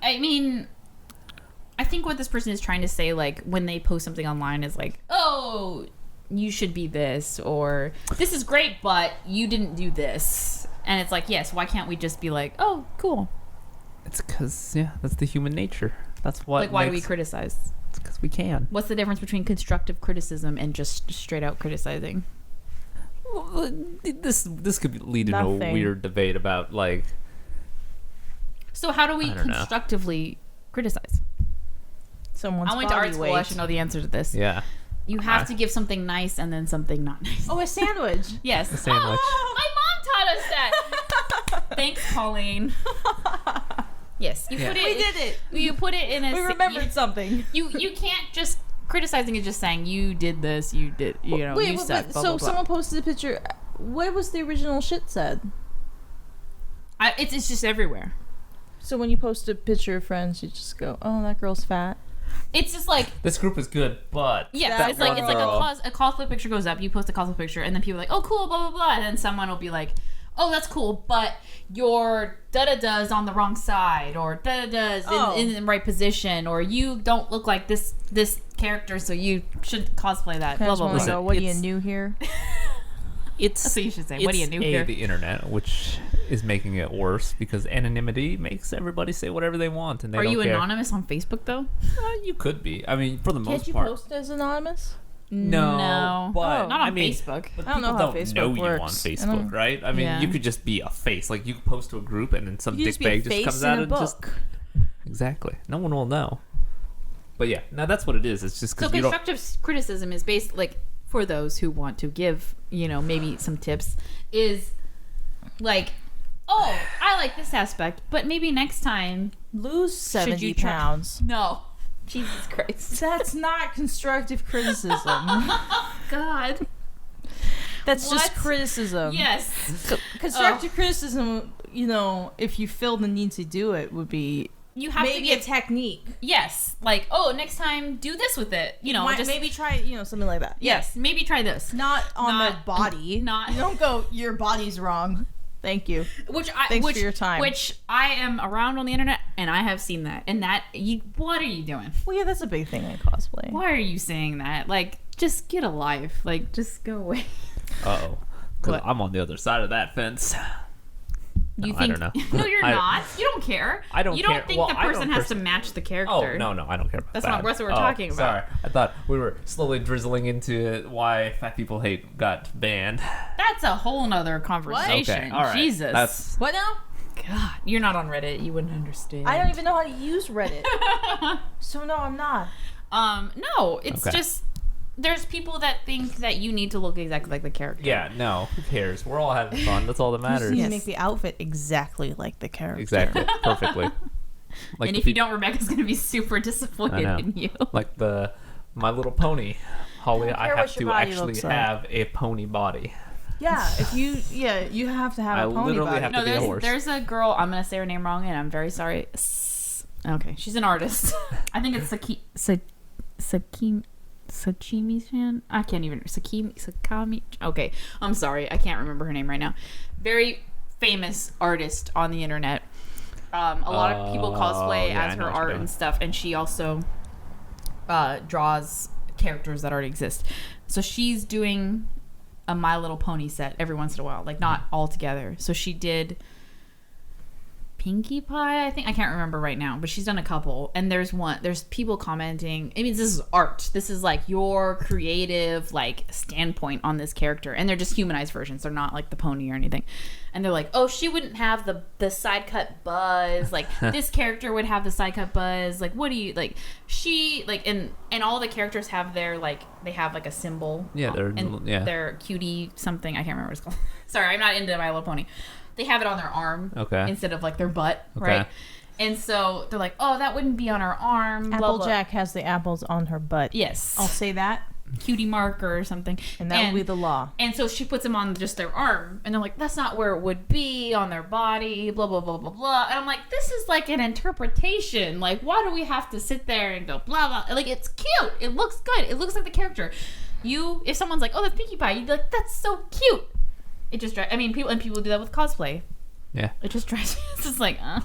I mean, I think what this person is trying to say, like, when they post something online is like, oh, you should be this, or this is great, but you didn't do this. And it's like, yes, why can't we just be like, oh, cool. It's because, yeah, that's the human nature. That's what. Like, why do we criticize? It's because we can. What's the difference between constructive criticism and just straight out criticizing? Well, this could lead into a Nothing. weird debate about like. So how do we I don't know. constructively criticize? Someone's I went to art body school. weight. I should know the answer to this. Yeah. You have to give something nice and then something not nice. Oh, a sandwich. Yes. sandwich. Oh, my mom taught us that. Thanks, Colleen. Yes, you Yeah. put it. We did it. You put it in a. We remembered something. You can't just criticizing is just saying you did this. You did. You know. Wait, you suck. Blah, so blah, blah. someone posted a picture. What was the original shit said? It's just everywhere. So when you post a picture of friends, you just go, "Oh, that girl's fat." It's just like. This group is good, but Yeah, That it's like one girl. a cosplay picture goes up. You post a cosplay picture, and then people are like, "Oh, cool, blah blah blah," and then someone will be like, "Oh, that's cool, but your da da da is on the wrong side, or da da da is in the right position, or you don't look like this character, so you should cosplay that." I Blah just blah wanna blah. go, what are you it's- new here? it's That's what you should say. What do you it's do here? the internet, which is making it worse because anonymity makes everybody say whatever they want, and they Are don't you care. anonymous on Facebook though? You could be. I mean, for the Can't most you part. post as anonymous? No, but Oh. Not on I mean, Facebook. But I don't know people how don't Facebook know you on works. I Facebook, don't- right? I mean, Yeah. you could just be a face. Like you could post to a group, and then some You dick just be a bag just face comes in out a and book. just exactly. No one will know. But yeah, now that's what it is. It's just So because you don't. constructive criticism is based like for those who want to give, you know, maybe some tips is like, oh, I like this aspect, but maybe next time Lose should 70 you try? pounds. No. Jesus Christ. That's not constructive criticism. God. That's just What? criticism. Yes. Constructive criticism, you know, if you feel the need to do it, would be You have maybe to a give technique. yes, like, oh, next time do this with it. You know, just maybe try, you know, something like that. yes, maybe try this. Not on Not- the body. not- You don't go, your body's wrong. Thank you. Thanks for your time. Which I am around on the internet and I have seen that. And that what are you doing? Well, yeah, that's a big thing in cosplay. Why are you saying that? Like, just get a life. Like, just go away. Uh-oh. Because What? I'm on the other side of that fence. You No, think? I don't know. No, you're I- not. You don't care. I don't You don't care. think Well, the I don't person has to pers- match the Oh, character. no, I don't care about That's that. not what we're Oh, talking about. Sorry. I thought we were slowly drizzling into why fat people hate got banned. That's a whole nother conversation. Okay, all right. Jesus. That's What now? God. You're not on Reddit. You wouldn't understand. I don't even know how to use Reddit. So no, I'm not. No, it's Okay. just there's people that think that you need to look exactly like the character. yeah. No, who cares? We're all having fun. That's all that You just matters. need Yes. to make the outfit exactly like the character. Exactly. Perfectly. Like And the if you peop- don't, Rebecca's gonna be super disappointed I know. in you. like the My Little Pony, Holly, I don't I care have what your to body actually looks like. have a pony body. Yeah, you have to have I a pony literally body. have No, to be a horse. there's a girl. I'm gonna say her name wrong, and I'm very sorry. Okay, she's an artist. I think it's Sakimi-san. I can't even Sakami. Okay, I'm sorry. I can't remember her name right now. Very famous artist on the internet. A lot of people cosplay yeah, as I know her what you're art doing. and stuff, and she also draws characters that already exist. So she's doing a My Little Pony set every once in a while, like not all together. So she did Pinkie Pie, I think. I can't remember right now, but she's done a couple. And there's people commenting. I mean, this is art. This is like your creative like standpoint on this character, and they're just humanized versions. They're not like the pony or anything. And they're like, oh, she wouldn't have the side cut buzz. Like this character would have the side cut buzz. Like what do you like? She like and all the characters have their like they have like a symbol. Yeah, they're cutie something. I can't remember what it's called. Sorry, I'm not into My Little Pony. They have it on their arm instead of like their butt, right? And so they're like, oh, that wouldn't be on her arm. Applejack has the apples on her butt. Yes. I'll say that. Cutie mark or something. And that will be the law. And so she puts them on just their arm. And they're like, that's not where it would be on their body, blah, blah, blah, blah, blah. And I'm like, this is like an interpretation. Like, why do we have to sit there and go blah, blah? Like, it's cute. It looks good. It looks like the character. If someone's like, oh, that's Pinkie Pie, you'd be like, that's so cute. It just drives... I mean, people do that with cosplay. Yeah. It just drives... It's just like... Yeah,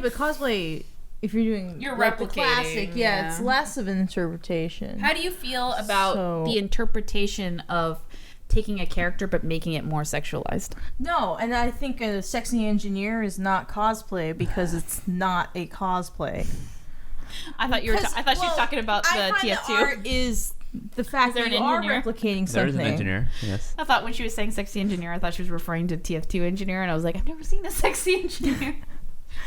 but cosplay, if you're doing... You're like replicating. the classic, Yeah. it's less of an interpretation. How do you feel about the interpretation of taking a character but making it more sexualized? No, and I think a sexy engineer is not cosplay because it's not a cosplay. I thought she was talking about the TF2. The art is the fact there that an you are engineer? replicating something. There is an engineer, yes. I thought when she was saying sexy engineer, I thought she was referring to TF2 engineer, and I was like, I've never seen a sexy engineer.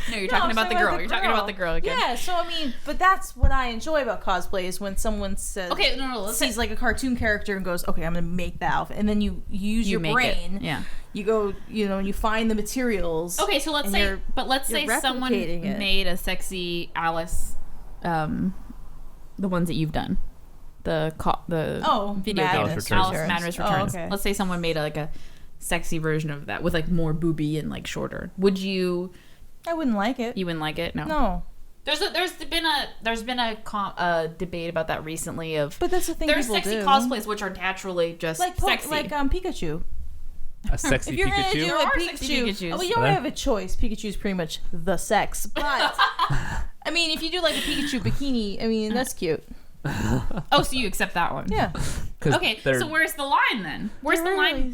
No, you're talking about the girl. You're talking about the girl again. Yeah, so I mean, but that's what I enjoy about cosplay is when someone says, okay, no, sees like a cartoon character and goes, okay, I'm gonna make that outfit, and then you use your brain. Yeah. You go, you find the materials. Okay, so let's say someone made a sexy Alice, the ones that you've done, the video Madness games, Alice Returns. Madness Returns. Oh, okay. Let's say someone made a sexy version of that with like more booby and like shorter. Would you? I wouldn't like it. You wouldn't like it? No. No. There's been a debate about that recently. But that's the thing. There's people sexy do. cosplays which are naturally just sexy. Like Pikachu. A sexy If you're Pikachu? gonna do There a are sexy Pikachu, Pikachus. well, you don't have a choice. Pikachu's pretty much the sex, but I mean, if you do like a Pikachu bikini, I mean, that's cute. Oh, so you accept that one? Yeah. Okay, so where's the line then? Where's the line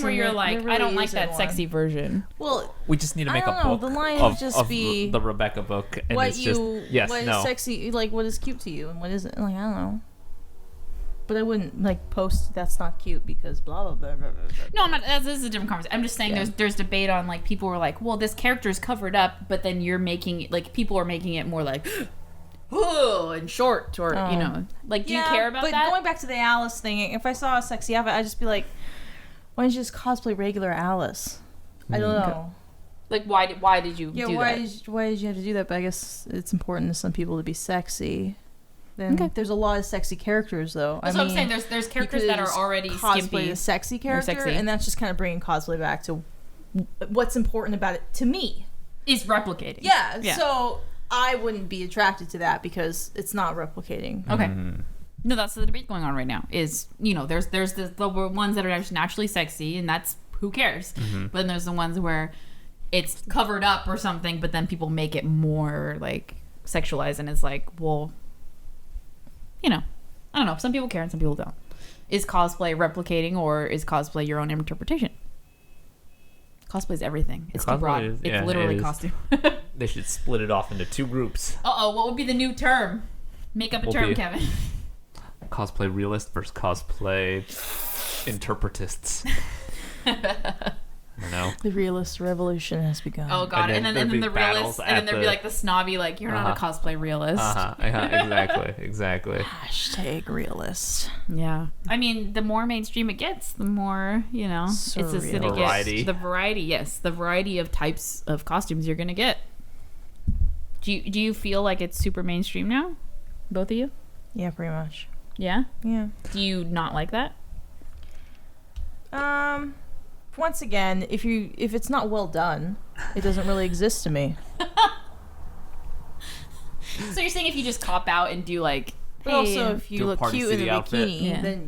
where you're like, I don't like that sexy version? Well, we just need to make I a don't book know. The line of, would just of be the Rebecca book, and what it's just what is sexy, like what is cute to you, and what isn't. Like I don't know. But I wouldn't like post that's not cute because blah blah blah blah. blah. No, I'm not. This is a different conversation. I'm just saying there's debate on like people were like, well, this character is covered up, but then you're making it like people are making it more like, oh, and short or you know, like do you care about that? But going back to the Alice thing, if I saw a sexy outfit, I'd just be like, why don't you just cosplay regular Alice? I don't know. Like why did you do that? Why did you have to do that? But I guess it's important to some people to be sexy. Then there's a lot of sexy characters, though. That's what I'm saying. There's characters that are already skimpy. A sexy character, and that's just kind of bringing cosplay back to what's important about it to me. Is replicating. Yeah. So I wouldn't be attracted to that because it's not replicating. Okay. No, that's the debate going on right now. Is there's the ones that are just naturally sexy, and that's who cares. But then there's the ones where it's covered up or something, but then people make it more like sexualized, and it's like, well. I don't know. Some people care and some people don't. Is cosplay replicating or is cosplay your own interpretation? Cosplay is everything. It's too broad. It's literally costume. They should split it off into two groups. What would be the new term? Make up a term, Kevin. Cosplay realist versus cosplay interpretists. I don't know. The realist revolution has begun. Oh god, and then the realist, and then there'd be like the snobby, like you're not a cosplay realist. Exactly. Hashtag realist. Yeah, I mean, the more mainstream it gets, the more it's just gonna variety. get the variety. Yes, the variety of types of costumes you're gonna get. Do you feel like it's super mainstream now, both of you? Yeah, pretty much. Yeah. Yeah. Do you not like that? Once again, if it's not well done, it doesn't really exist to me. So you're saying if you just cop out and do like, But hey, also, if you do a look Party cute in City a outfit. bikini,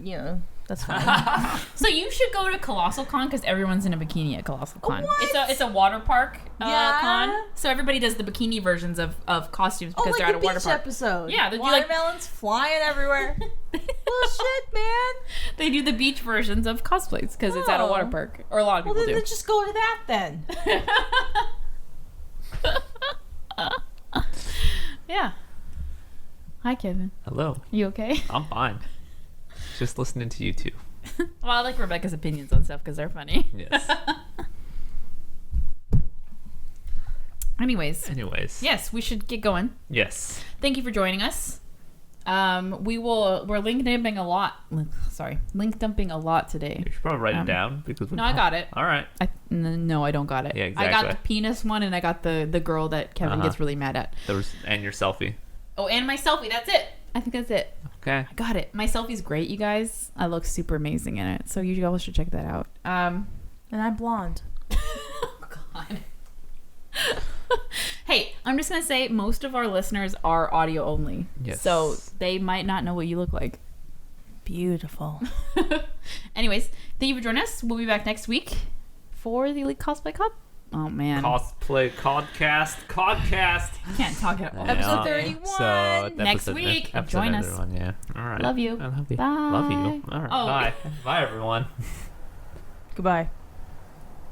Yeah. then that's fine. so you should go to Colossal Con because everyone's in a bikini at Colossal Con. What? It's a water park Yeah. con, so everybody does the bikini versions of costumes because like they're at the a water beach park. episode. Yeah, they do, like- watermelons flying everywhere. Bullshit, man. They do the beach versions of cosplays because it's at a Oh. water park, or a lot of Well, people then do. just go to that then. Yeah. Hi, Kevin. Hello. You okay? I'm fine. Just listening to you two. Well, I like Rebecca's opinions on stuff because they're funny. Yes. Anyways, yes, we should get going. Yes. Thank you for joining us. We're link dumping a lot. Link dumping a lot today. You should probably write it down because. No, I got it. All right. No, I don't got it. Yeah, I exactly. got the penis one, and I got the girl that Kevin gets really mad at. And your selfie. Oh, and my selfie. That's it. I think that's it. Okay. I got it. My selfie's great, you guys. I look super amazing in it, so you all should check that out. And I'm blonde. Oh God. Hey, I'm just gonna say most of our listeners are audio only, Yes. so they might not know what you look like. Beautiful. Anyways, thank you for joining us. We'll be back next week for the Elite Cosplay Cup. Oh man, Cosplay Codcast. I can't talk at all. Episode 31. Next week, join us. Yeah. All right. Love you. I love you. Bye. Love you. All right. Oh. Bye. Bye, everyone. Goodbye.